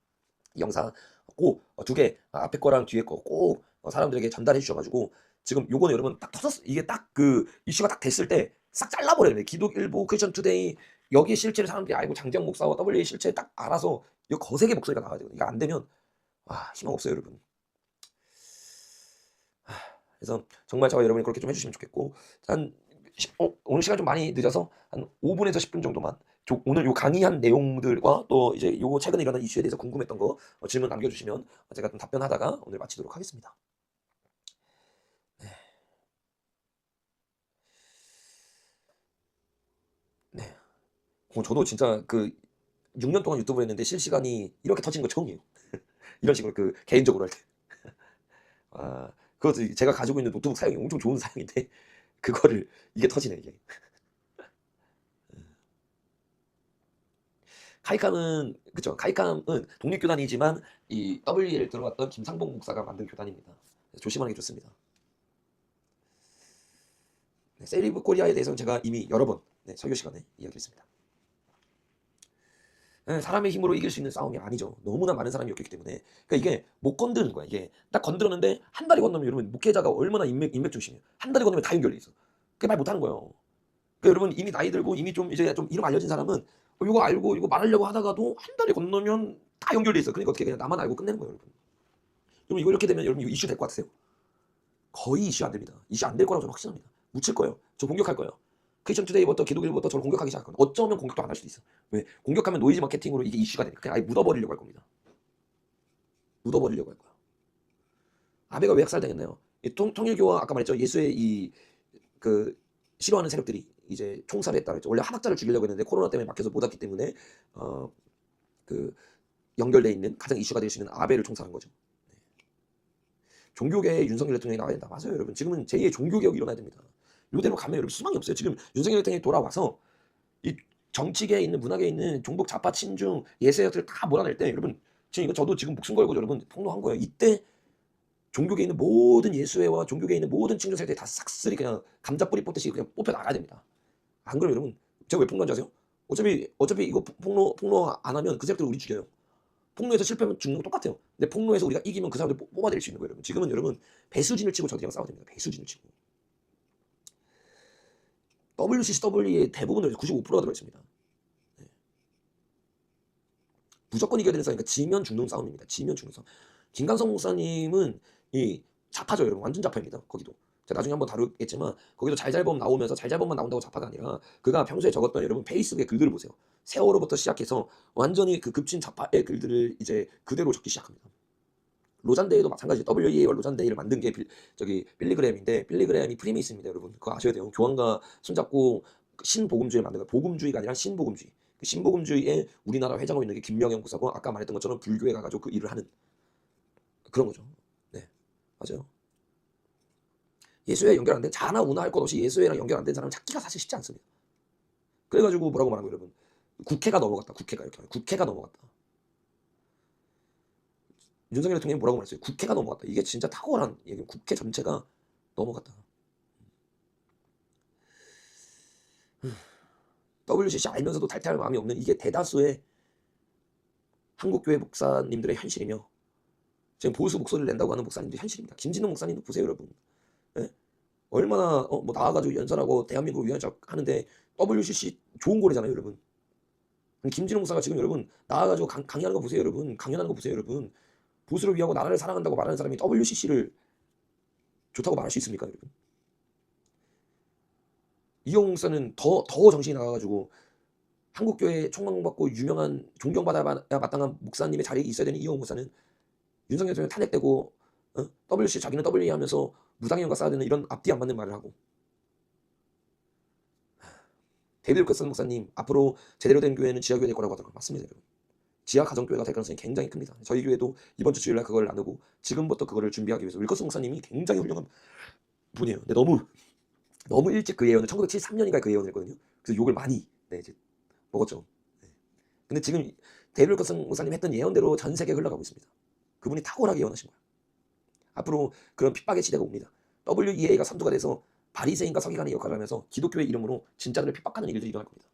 이 영상 꼭 두 개, 앞에 거랑 뒤에 거 꼭 사람들에게 전달해 주셔가지고 지금 요거는 여러분 딱 터졌어. 이게 딱 그 이슈가 딱 됐을 때 싹 잘라버려야 돼요. 기독일보, 크리스천 투데이 여기에 실체를 사람들이 알고 장재영 목사와 WA 실체 딱 알아서 이거 거세게 목소리가 나와야 돼요. 이거 안 되면 희망 없어요, 여러분. 그래서 정말 저와 여러분이 그렇게 좀 해주시면 좋겠고 오늘 시간 좀 많이 늦어서 한 5분에서 10분 정도만 오늘 요 강의한 내용들과 또 이제 요 최근에 일어난 이슈에 대해서 궁금했던 거 질문 남겨주시면 제가 좀 답변하다가 오늘 마치도록 하겠습니다. 네. 저도 진짜 그 6년 동안 유튜브를 했는데 실시간이 이렇게 터진 거 처음이에요. 이런 식으로 그 개인적으로 할 때. 그것도 제가 가지고 있는 노트북 사양이 엄청 좋은 사양인데 그거를 이게 터지네 이게. 카이캄은 그쵸? 카이캄은 독립교단이지만 이 WE를 들어갔던 김상봉 목사가 만든 교단입니다. 조심하는 게 좋습니다. 네, 세이브 코리아에 대해서는 제가 이미 여러 번 설교 시간에 이야기했습니다. 네, 사람의 힘으로 이길 수 있는 싸움이 아니죠. 너무나 많은 사람이 엮였기 때문에. 그러니까 이게 못 건드는 거야. 이게 딱 건드렸는데 한 다리 건너면 여러분 목회자가 얼마나 인맥 중심이에요. 한 다리 건너면 다 연결돼 있어. 그게 말 못하는 거예요. 그러니까 여러분 이미 나이 들고 이미 좀 이제 좀 이름 알려진 사람은 이거 알고 이거 말하려고 하다가도 한 다리 건너면 다 연결돼 있어. 그러니까 어떻게 그냥 나만 알고 끝내는 거예요, 여러분. 여러분 이거 이렇게 되면 여러분 이거 이슈 될 것 같으세요? 거의 이슈 안 됩니다. 이슈 안 될 거라고 저는 확신합니다. 묻힐 거예요. 저 공격할 거예요. 크리스천 투데이부터 기독일보부터 저를 공격하기 시작할 겁니다. 어쩌면 공격도 안 할 수도 있어. 왜? 공격하면 노이즈 마케팅으로 이게 이슈가 되니까 그냥 아예 묻어버리려고 할 겁니다. 묻어버리려고 할 거야. 아베가 왜 학살당했나요? 통일교와 아까 말했죠. 예수의 그 싫어하는 세력들이 이제 총살을 했다 그랬죠. 원래 한학자를 죽이려고 했는데 코로나 때문에 막혀서 못 왔기 때문에 그 연결돼 있는 가장 이슈가 될 수 있는 아베를 총살한 거죠. 네. 종교계에 윤석열 대통령이 나와야 된다. 맞아요, 여러분. 지금은 제2의 종교개혁이 일어나야 됩니다. 이대로 가면 여러분 수망이 없어요. 지금 윤석열 대통령이 돌아와서 이 정치계에 있는 문화계에 있는 종북 좌파 친중 예세력들 다 몰아낼 때 여러분 지금 이거 저도 지금 목숨 걸고 여러분 폭로한 거예요. 이때 종교계에 있는 모든 예수회와 종교계에 있는 모든 친중 세력들이 다 싹쓸이 그냥 감자 뿌리 뽑듯이 그냥 뽑혀 나가야 됩니다. 안 그러면 여러분 제가 왜 폭로한지 아세요? 어차피 이거 폭로 안 하면 그 세력들 우리 죽여요. 폭로에서 실패하면 죽는 거 똑같아요. 근데 폭로에서 우리가 이기면 그 사람들 뽑아낼 수 있는 거예요. 여러분. 지금은 여러분 배수진을 치고 저들이랑 싸워야 됩니다. 배수진을 치고. WCCW의 대부분을 95%가 들어있습니다. 무조건 이겨야 되는 싸움이니까 지면 죽는 싸움입니다. 지면 죽는 싸움. 김관성 목사님은 이 좌파죠, 여러분. 완전 좌파입니다. 거기도. 제가 나중에 한번 다루겠지만 거기도 잘잘범 나오면서 잘잘범만 나온다고 좌파가 아니라 그가 평소에 적었던 여러분 페이스북의 글들을 보세요. 세월호부터 시작해서 완전히 그 급진 좌파의 글들을 이제 그대로 적기 시작합니다. 로잔데이도 마찬가지. WEA와 로잔데이를 만든 게 빌리그램인데 빌리그램이 프리메이슨입니다, 여러분. 그거 아셔야 돼요. 교황과 손잡고 신복음주의를 만든 거예요. 복음주의가 아니라 신복음주의. 그 신복음주의에 우리나라 회장으로 있는 게 김명현 목사고 아까 말했던 것처럼 불교에 가가지고 그 일을 하는 그런 거죠. 네, 맞아요. 예수에 연결 안 된 자나 우나 할 것 없이 예수에랑 연결 안 된 사람은 찾기가 사실 쉽지 않습니다. 그래가지고 뭐라고 말한 거예요, 여러분? 국회가 넘어갔다. 국회가 이렇게 말해요. 국회가 넘어갔다. 윤석열 대통령이 뭐라고 말했어요? 국회가 넘어갔다. 이게 진짜 탁월한 얘기예요. 국회 전체가 넘어갔다. WCC 알면서도 탈퇴할 마음이 없는 이게 대다수의 한국교회 목사님들의 현실이며 지금 보수 목소리를 낸다고 하는 목사님들의 현실입니다. 김진동 목사님도 보세요, 여러분. 예? 얼마나 뭐 나와가지고 연설하고 대한민국을 위한 척 하는데 WCC 좋은 거래잖아요, 여러분. 김진동 목사가 지금 여러분 나와가지고 강의하는 거 보세요, 여러분. 강연하는 거 보세요, 여러분. 보수를 위하고 나라를 사랑한다고 말하는 사람이 WCC를 좋다고 말할 수 있습니까, 여러분? 이용 목사는 더 정신이 나가가지고 한국교회 총망받고 유명한 존경받아야 마땅한 목사님의 자리에 있어야 되는 이용 목사는 윤석열 대통령 탄핵되고 WC 자기는 WE 하면서 무당형과 싸워야 되는 이런 앞뒤 안 맞는 말을 하고 데이비드 wilkerson 목사님 앞으로 제대로 된 교회는 지하교회 될 거라고 하더라고요. 맞습니다, 여러분. 지하 가정교회가 될 가능성이 굉장히 큽니다. 저희 교회도 이번 주 주일날 그걸 나누고 지금부터 그거를 준비하기 위해서 wilkerson 목사님이 굉장히 훌륭한 분이에요. 근데 너무 일찍 그 예언을 1973년인가 그 예언을 했거든요. 그래서 욕을 많이 이제 먹었죠. 네. 근데 지금 데이비드 wilkerson 목사님 했던 예언대로 전 세계에 흘러가고 있습니다. 그분이 탁월하게 예언하신 거예요. 앞으로 그런 핍박의 시대가 옵니다. WEA가 선두가 돼서 바리새인과 서기관의 역할을 하면서 기독교의 이름으로 진짜들을 핍박하는 일들이 일어날 겁니다.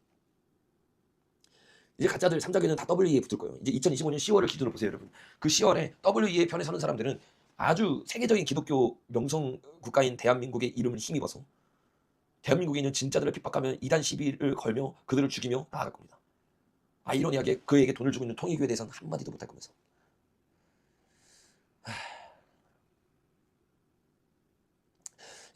이제 가짜들 3자교는 다 WEA에 붙을 거예요. 이제 2025년 10월을 기준으로 보세요, 여러분. 그 10월에 WEA 편에 서는 사람들은 아주 세계적인 기독교 명성 국가인 대한민국의 이름을 힘입어서 대한민국에 있는 진짜들을 핍박하면 이단 시비를 걸며 그들을 죽이며 나아갈 겁니다. 아이러니하게 그에게 돈을 주고 있는 통일교에 대해서는 한마디도 못할 거면서.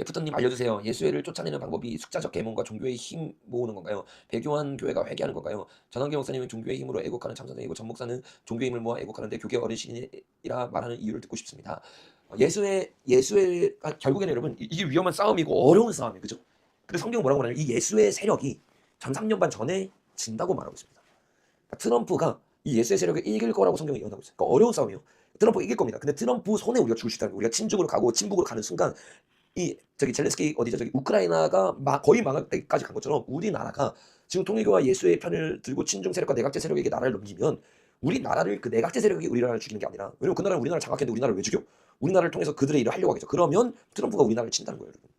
애프터님 알려주세요. 예수회를 쫓아내는 방법이 숫자적 계몽과 종교의 힘 모으는 건가요? 배교한 교회가 회개하는 건가요? 전환기 목사님은 종교의 힘으로 애국하는 참선이고 전 목사는 종교의 힘을 모아 애국하는데 교계 어르신이라 말하는 이유를 듣고 싶습니다. 예수회가 결국에는 여러분 이게 위험한 싸움이고 어려운 싸움이에요. 그죠? 근데 성경은 뭐라고 말하냐면 이 예수의 세력이 전 3년 반 전에 진다고 말하고 있습니다. 그러니까 트럼프가 이 예수의 세력을 이길 거라고 성경이 예언하고 있어요. 그러니까 어려운 싸움이에요. 트럼프가 이길 겁니다. 근데 트럼프 손에 우리가 죽을 수 있다는 거예요. 우리가 친중으로 가고 친북으로 가는 순간 이 젤렌스키 어디죠? 우크라이나가 거의 망할 때까지 간 것처럼 우리나라가 지금 통일교와 예수의 편을 들고 친중 세력과 내각제 세력에게 나라를 넘기면 우리나라를 그 내각제 세력이 우리나라를 죽이는 게 아니라 왜냐면 그 나라는 우리나라를 장악했는데 우리나라를 왜 죽여? 우리나라를 통해서 그들의 일을 하려고 하겠죠. 그러면 트럼프가 우리나라를 친다는 거예요, 여러분.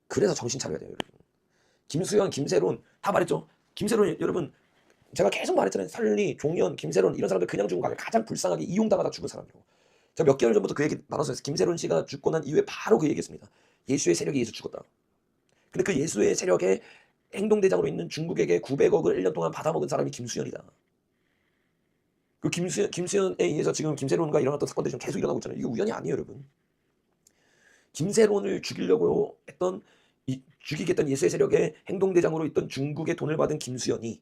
그래서 정신 차려야 돼요, 여러분. 김수현, 김세론 다 말했죠. 김세론 여러분 제가 계속 말했잖아요. 설리, 종현, 김세론 이런 사람들 그냥 죽은 거 아니에요. 가장 불쌍하게 이용당하다 죽은 사람이라고. 제가 몇 개월 전부터 그 얘기 나눴어요. 김세론 씨가 죽고 난 이후에 바로 그 얘기했습니다. 예수의 세력이 의해서 죽었다. 근데 그 예수의 세력의 행동대장으로 있는 중국에게 900억을 1년 동안 받아먹은 사람이 김수현이다. 그 김수현에 의해서 지금 김세론과 일어났던 사건들이 좀 계속 일어나고 있잖아요. 이게 우연이 아니에요, 여러분. 김세론을 죽이려고 했던 죽이겠다는 예수의 세력의 행동대장으로 있던 중국의 돈을 받은 김수현이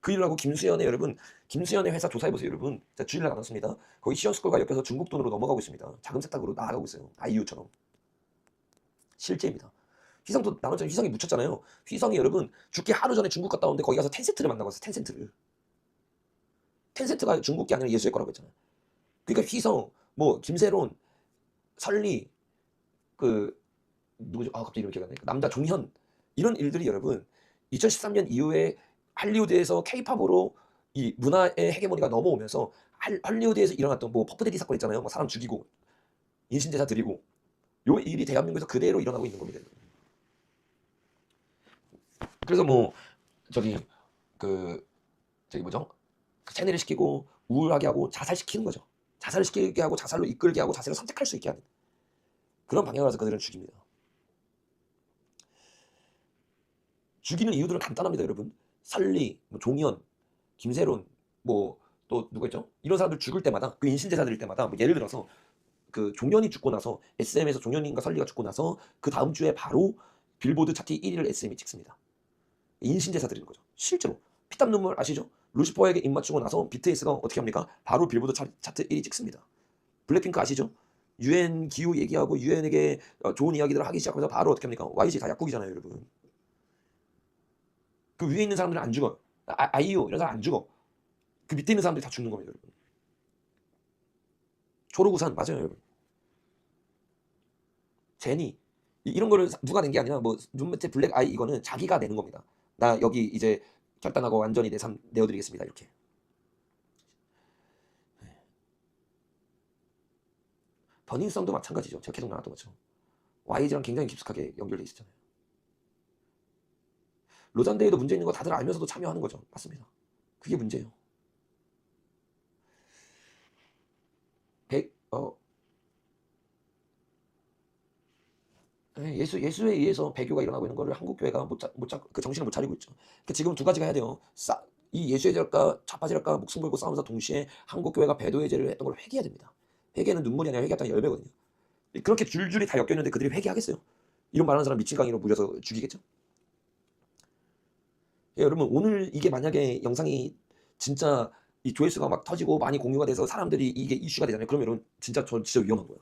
그 일을 하고 김수현의 여러분 김수현의 회사 조사해보세요, 여러분. 자, 주일날 나눴습니다. 거기 시연스쿨과 엮여서 중국 돈으로 넘어가고 있습니다. 자금 세탁으로 나아가고 있어요. 아이유처럼. 실제입니다. 휘성도 나눴잖아요. 휘성이 묻혔잖아요. 휘성이 여러분 죽기 하루 전에 중국 갔다 오는데 거기 가서 텐센트를 만나고 왔어요. 텐센트가 중국이 아니라 예수의 거라고 했잖아요. 그러니까 휘성, 뭐 김세론, 설리, 그 누구죠? 갑자기 이렇게 기억이 안 나네. 남자 종현 이런 일들이 여러분 2013년 이후에 할리우드에서 케이팝으로 이 문화의 헤게모니가 넘어오면서 할리우드에서 일어났던 뭐 퍼프데디 사건 있잖아요. 뭐 사람 죽이고 인신제사 드리고 요 일이 대한민국에서 그대로 일어나고 있는 겁니다. 그래서 뭐 뭐죠? 세뇌를 시키고 우울하게 하고 자살시키는 거죠. 자살을 시키게 하고 자살로 이끌게 하고 자살을 선택할 수 있게 하는 그런 방향으로 해서 그들은 죽입니다. 죽이는 이유들은 간단합니다, 여러분. 설리, 종현, 김세론, 뭐 또 누가 있죠? 이런 사람들 죽을 때마다 그 인신제사 드릴 때마다 뭐 예를 들어서 그 종현이 죽고 나서 SM에서 종현이인가 설리가 죽고 나서 그 다음 주에 바로 빌보드 차트 1위를 SM이 찍습니다. 인신제사 드리는 거죠. 실제로 피땀 눈물 아시죠? 루시퍼에게 입맞추고 나서 BTS가 어떻게 합니까? 바로 빌보드 차트 1위 찍습니다. 블랙핑크 아시죠? UN 기후 얘기하고 UN에게 좋은 이야기들을 하기 시작하면서 바로 어떻게 합니까? YG 다 약국이잖아요, 여러분. 그 위에 있는 사람들은 안 죽어요. 아이유 이런 사람 안 죽어. 그 밑에 있는 사람들이 다 죽는 겁니다, 여러분. 초록우산 맞아요, 여러분. 제니 이런 거를 누가 낸 게 아니라 뭐 눈밑에 블랙 아이 이거는 자기가 내는 겁니다. 나 여기 이제 결단하고 완전히 내 삶 내어드리겠습니다, 이렇게. 버닝썬도 마찬가지죠. 제가 계속 나왔던 것처럼 YG랑 굉장히 깊숙하게 연결돼 있었잖아요. 로잔데이도 문제 있는 거 다들 알면서도 참여하는 거죠. 맞습니다. 그게 문제예요. 예수에 의해서 배교가 일어나고 있는 거를 한국 교회가 그 정신을 못 차리고 있죠. 그러니까 지금 두 가지가 해야 돼요. 이 예수의 죄랄까 좌파질랄까 목숨 걸고 싸우면서 동시에 한국 교회가 배도의 죄를 했던 걸 회개해야 됩니다. 회개는 눈물이 아니라 회개했다는 열매거든요. 그렇게 줄줄이 다 엮여 있는데 그들이 회개하겠어요? 이런 말하는 사람 미친 강의로 물려서 죽이겠죠? 예, 여러분 오늘 이게 만약에 영상이 진짜 이 조회수가 막 터지고 많이 공유가 돼서 사람들이 이게 이슈가 되잖아요. 그러면 여러분 진짜 위험한 거예요.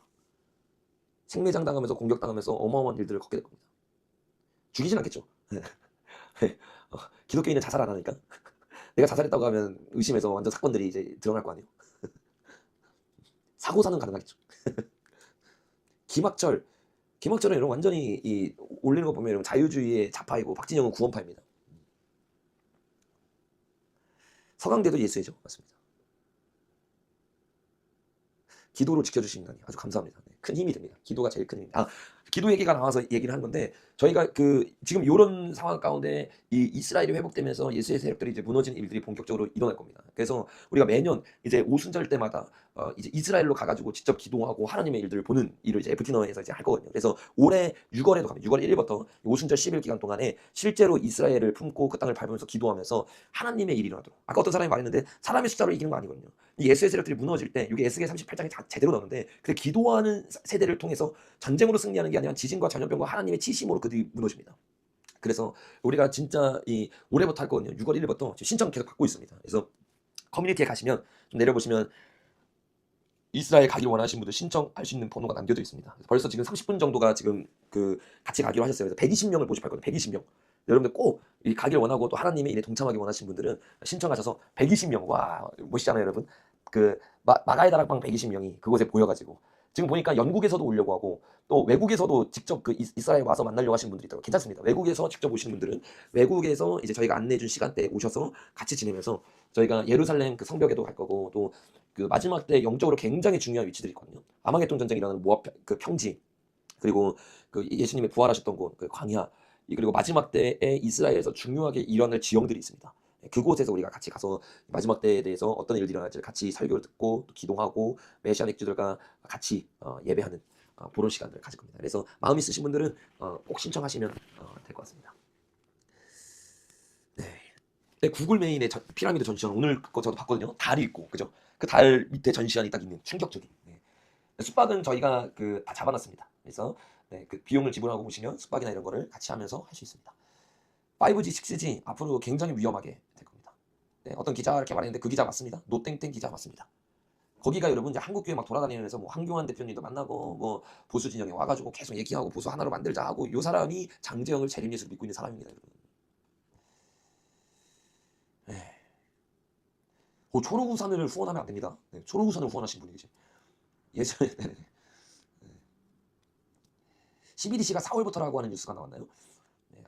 생매장 당하면서 공격당하면서 어마어마한 일들을 겪게 될 겁니다. 죽이진 않겠죠. 기독교인은 자살 안 하니까. 내가 자살했다고 하면 의심해서 완전 사건들이 이제 드러날 거 아니에요. 사고사는 가능하겠죠. 김학철은 여러분 완전히 이 올리는 거 보면 여러분 자유주의의 좌파이고 박진영은 구원파입니다. 서강대도 예수이죠. 맞습니다. 기도로 지켜주신 인간이 아주 감사합니다. 네, 큰 힘이 됩니다. 기도가 제일 큰 힘입니다. 기도 얘기가 나와서 얘기를 한 건데 저희가 지금 이런 상황 가운데 이 이스라엘이 회복되면서 예수의 세력들이 이제 무너지는 일들이 본격적으로 일어날 겁니다. 그래서 우리가 매년 이제 오순절 때마다 이제 이스라엘로 가가지고 직접 기도하고 하나님의 일들을 보는 일을 이제 FT너에서 이제 할 거거든요. 그래서 올해 6월에도 갑니다. 6월 1일부터 오순절 10일 기간 동안에 실제로 이스라엘을 품고 그 땅을 밟으면서 기도하면서 하나님의 일이 일어나도록. 아까 어떤 사람이 말했는데 사람의 숫자로 이기는 거 아니거든요. 이 예수의 세력들이 무너질 때 이게 에스겔 38장에 다 제대로 나오는데 그 기도하는 세대를 통해서 전쟁으로 승리하는 게 아니라 지진과 전염병과 하나님의 치심으로 그들이 무너집니다. 그래서 우리가 진짜 이 올해부터 할 거거든요. 6월 1일부터 지금 신청 계속 받고 있습니다. 그래서 커뮤니티에 가시면 좀 내려보시면 이스라엘 가길 원하시는 분들 신청할 수 있는 번호가 남겨져 있습니다. 벌써 지금 30분 정도가 지금 같이 가기로 하셨어요. 그래서 120명을 모집할 거예요. 120명. 여러분들 꼭 이 가길 원하고 또 하나님의 일에 동참하기 원하시는 분들은 신청하셔서 120명. 와, 멋있잖아요, 여러분. 마가의 다락방 120명이 그곳에 보여가지고 지금 보니까 영국에서도 오려고 하고 또 외국에서도 직접 이스라엘 와서 만나려고 하시는 분들이 있더라고요. 괜찮습니다. 외국에서 직접 오시는 분들은 외국에서 이제 저희가 안내해준 시간대에 오셔서 같이 지내면서 저희가 예루살렘 그 성벽에도 갈 거고 또 그 마지막 때 영적으로 굉장히 중요한 위치들이 있거든요. 아마겟돈 전쟁이 일어나는 모압 그 평지 그리고 그 예수님이 부활하셨던 곳 그 광야 그리고 마지막 때에 이스라엘에서 중요하게 일어날 지형들이 있습니다. 그곳에서 우리가 같이 가서 마지막 때에 대해서 어떤 일들이 일어날지 같이 설교를 듣고 또 기도하고 메시아닉주들과 같이 예배하는 그런 시간들을 가질 겁니다. 그래서 마음 있으신 분들은 꼭 신청하시면 될 것 같습니다. 네, 구글 메인의 피라미드 전시관 오늘 거 저도 봤거든요. 달이 있고 그죠? 그 달 밑에 전시관이 딱 있는 충격적인. 숙박은 저희가 다 잡아놨습니다. 그래서 그 비용을 지불하고 보시면 숙박이나 이런 거를 같이 하면서 할 수 있습니다. 5G, 6G 앞으로 굉장히 위험하게 될 겁니다. 어떤 기자가 이렇게 말했는데 그 기자 맞습니다. 노땡땡 기자 맞습니다. 거기가 여러분 이제 한국교회 막 돌아다니면서 뭐 황교안 대표님도 만나고 뭐 보수 진영에 와가지고 계속 얘기하고 보수 하나로 만들자 하고 이 사람이 장제영을 재림예수로 믿고 있는 사람입니다, 여러분. 초록우산을 후원하면 안 됩니다. 초록우산을 후원하신 분이 계시. 예전에 12DC가 4월부터라고 하는 뉴스가 나왔나요?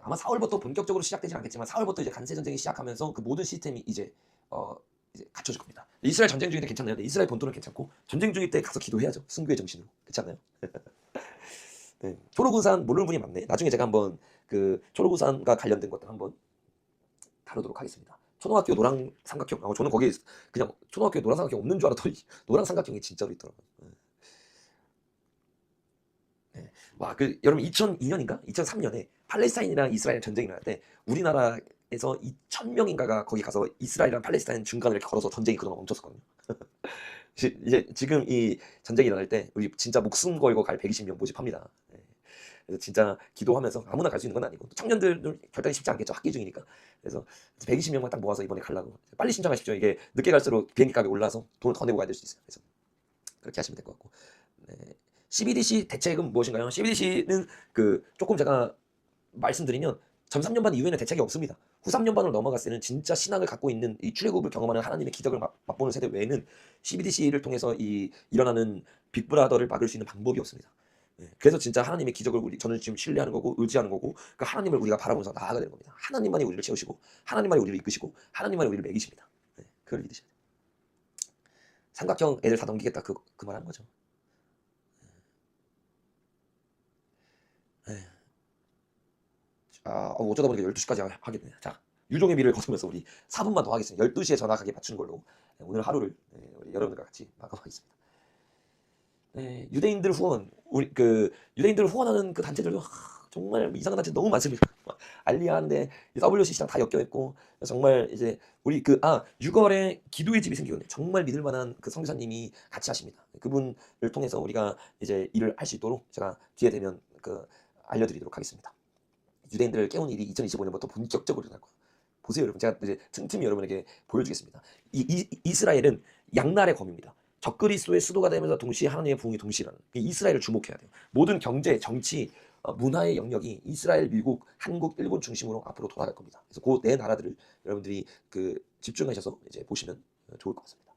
아마 4월부터 본격적으로 시작되진 않겠지만 4월부터 이제 간세 전쟁이 시작하면서 그 모든 시스템이 이제 갖춰질 겁니다. 이스라엘 전쟁 중인데 괜찮나요? 네, 이스라엘 본토는 괜찮고 전쟁 중일 때 가서 기도해야죠. 승부의 정신으로. 그렇지 않나요? 네. 초록우산 모르는 분이 많네. 나중에 제가 한번 그 초록우산과 관련된 것들 한번 다루도록 하겠습니다. 초등학교 노랑 삼각형. 저는 거기 그냥 초등학교에 노랑 삼각형 없는 줄 알았더니 노랑 삼각형이 진짜로 있더라고요. 와, 여러분 2002년인가 2003년에 팔레스타인이랑 이스라엘 전쟁이 일어날 때 우리나라 100에서 2,000명인가가 거기 가서 이스라엘이랑 팔레스타인 중간을 이렇게 걸어서 전쟁이 그동안 멈췄었거든요. 이제 지금 이 전쟁이 일어날 때 우리 진짜 목숨 걸고 갈 120명 모집합니다. 예. 그래서 진짜 기도하면서 아무나 갈 수 있는 건 아니고 또 청년들 결단이 쉽지 않겠죠. 학기 중이니까. 그래서 120명만 딱 모아서 이번에 가려고 빨리 신청하십시오. 이게 늦게 갈수록 비행기 값이 올라서 돈을 더 내고 가야 될 수 있어요. 그래서 그렇게 하시면 될 것 같고. 네. CBDC 대책은 무엇인가요? CBDC는 그 조금 제가 말씀드리면 전 3년반 이후에는 대책이 없습니다. 후 3년반으로 넘어갔을 때는 진짜 신앙을 갖고 있는 이 출애굽을 경험하는 하나님의 기적을 맛보는 세대 외에는 CBDC를 통해서 일어나는 빅브라더를 막을 수 있는 방법이 없습니다. 네, 그래서 진짜 하나님의 기적을 저는 지금 신뢰하는 거고 의지하는 거고 그 하나님을 우리가 바라보면서 나아가야 되는 겁니다. 하나님만이 우리를 채우시고 하나님만이 우리를 이끄시고 하나님만이 우리를 먹이십니다. 네, 그걸 믿으셔야 돼요. 삼각형 애들 다 넘기겠다 그 말하는 거죠. 네. 어쩌다 보니까 12시까지 하게 되네요. 자, 유종의 미를 거두면서 우리 4분만 더 하겠습니다. 12시에 전화가게 맞추는 걸로 오늘 하루를 우리 여러분들과 같이 마감하겠습니다. 네, 유대인들 후원, 유대인들을 후원하는 그 단체들도 정말 이상한 단체 너무 많습니다. 알리야 하는데 WCC랑 다 엮여있고 정말 이제 우리 6월에 기도의 집이 생기거든요. 정말 믿을만한 그 선교사님이 같이 하십니다. 그분을 통해서 우리가 이제 일을 할 수 있도록 제가 뒤에 되면 알려드리도록 하겠습니다. 유대인들을 깨우는 일이 2025년부터 본격적으로 일어날 거예요. 보세요, 여러분. 제가 이제 틈틈이 여러분에게 보여주겠습니다. 이스라엘은 양날의 검입니다. 적그리스도의 수도가 되면서 동시에 하나님의 부흥이 동시라는 이스라엘을 주목해야 돼요. 모든 경제, 정치, 문화의 영역이 이스라엘, 미국, 한국, 일본 중심으로 앞으로 돌아갈 겁니다. 그래서 그 네 나라들을 여러분들이 집중하셔서 이제 보시면 좋을 것 같습니다.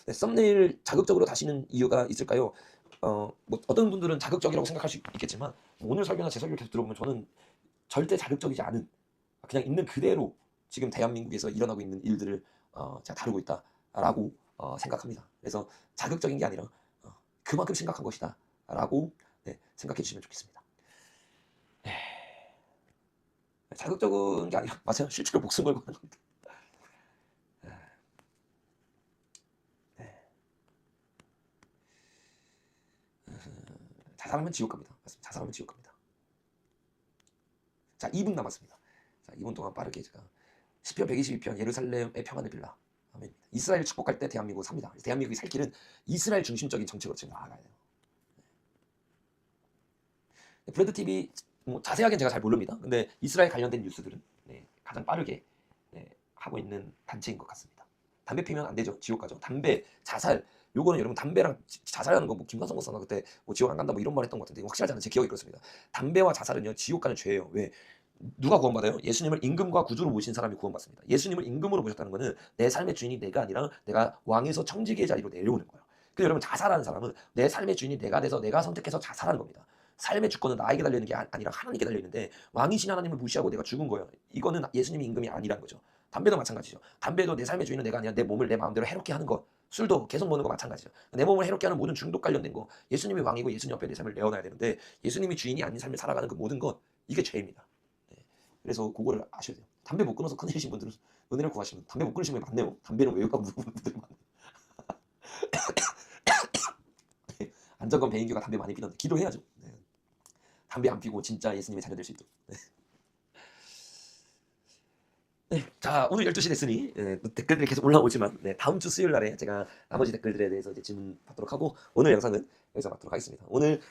네, 썸네일 자극적으로 다시는 이유가 있을까요? 뭐 어떤 분들은 자극적이라고 생각할 수 있겠지만 오늘 설교나 제 설교를 계속 들어보면 저는 절대 자극적이지 않은 그냥 있는 그대로 지금 대한민국에서 일어나고 있는 일들을 제가 다루고 있다라고 생각합니다. 그래서 자극적인 게 아니라 그만큼 심각한 것이다 라고 생각해 주시면 좋겠습니다. 네. 자극적인 게 아니라 맞아요. 실제로 목숨 걸고 하는 겁니다. 자살하면 지옥 갑니다. 맞습니다. 자살하면 지옥 갑니다. 자, 2분 남았습니다. 자, 2분 동안 빠르게 제가 시편 122편 예루살렘의 평안을 빌라. 아멘. 이스라엘 축복할 때 대한민국 삽니다. 대한민국이 살 길은 이스라엘 중심적인 정책으로 지금 나아가야 돼요. 브레드 TV 뭐 자세하게는 제가 잘 모릅니다. 근데 이스라엘 관련된 뉴스들은 가장 빠르게 하고 있는 단체인 것 같습니다. 담배 피면 안 되죠. 지옥 가죠. 담배, 자살, 요거는 여러분 담배랑 자살하는 거 뭐 김관성 목사가 그때 뭐 지옥 안 간다 뭐 이런 말 했던 것 같은데 확실하지 않은 제 기억이 그렇습니다. 담배와 자살은요 지옥 가는 죄예요. 왜? 누가 구원받아요? 예수님을 임금과 구주로 모신 사람이 구원받습니다. 예수님을 임금으로 모셨다는 것은 내 삶의 주인이 내가 아니라 내가 왕에서 청지기의 자리로 내려오는 거예요. 그래서 여러분 자살하는 사람은 내 삶의 주인이 내가 돼서 내가 선택해서 자살하는 겁니다. 삶의 주권은 나에게 달려있는 게 아니라 하나님께 달려있는데 왕이신 하나님을 무시하고 내가 죽은 거예요. 이거는 예수님이 임금이 아니란 거죠. 담배도 마찬가지죠. 담배도 내 삶의 주인은 내가 아니라 내 몸을 내 마음대로 해롭게 하는 것. 술도 계속 먹는 거 마찬가지죠. 내 몸을 해롭게 하는 모든 중독 관련된 거. 예수님이 왕이고 예수님 옆에 내 삶을 내어놔야 되는데 예수님이 주인이 아닌 삶을 살아가는 그 모든 것. 이게 죄입니다. 그래서 그거를 아셔야 돼요. 담배 못 끊어서 큰일이신 분들은 은혜를 구하시면 담배 못 끊으신 분이 많네요. 담배는 왜 가고 분들이 많네요. 안정권 배인규가 담배 많이 피던데 기도해야죠. 담배 안 피고 진짜 예수님의 자녀 될 수 있도록. 자, 오늘 12시 됐으니 댓글들이 계속 올라오지만 다음 주 수요일 날에 제가 나머지 댓글들에 대해서 이제 질문 받도록 하고 오늘 영상은 여기서 마치도록 하겠습니다. 오늘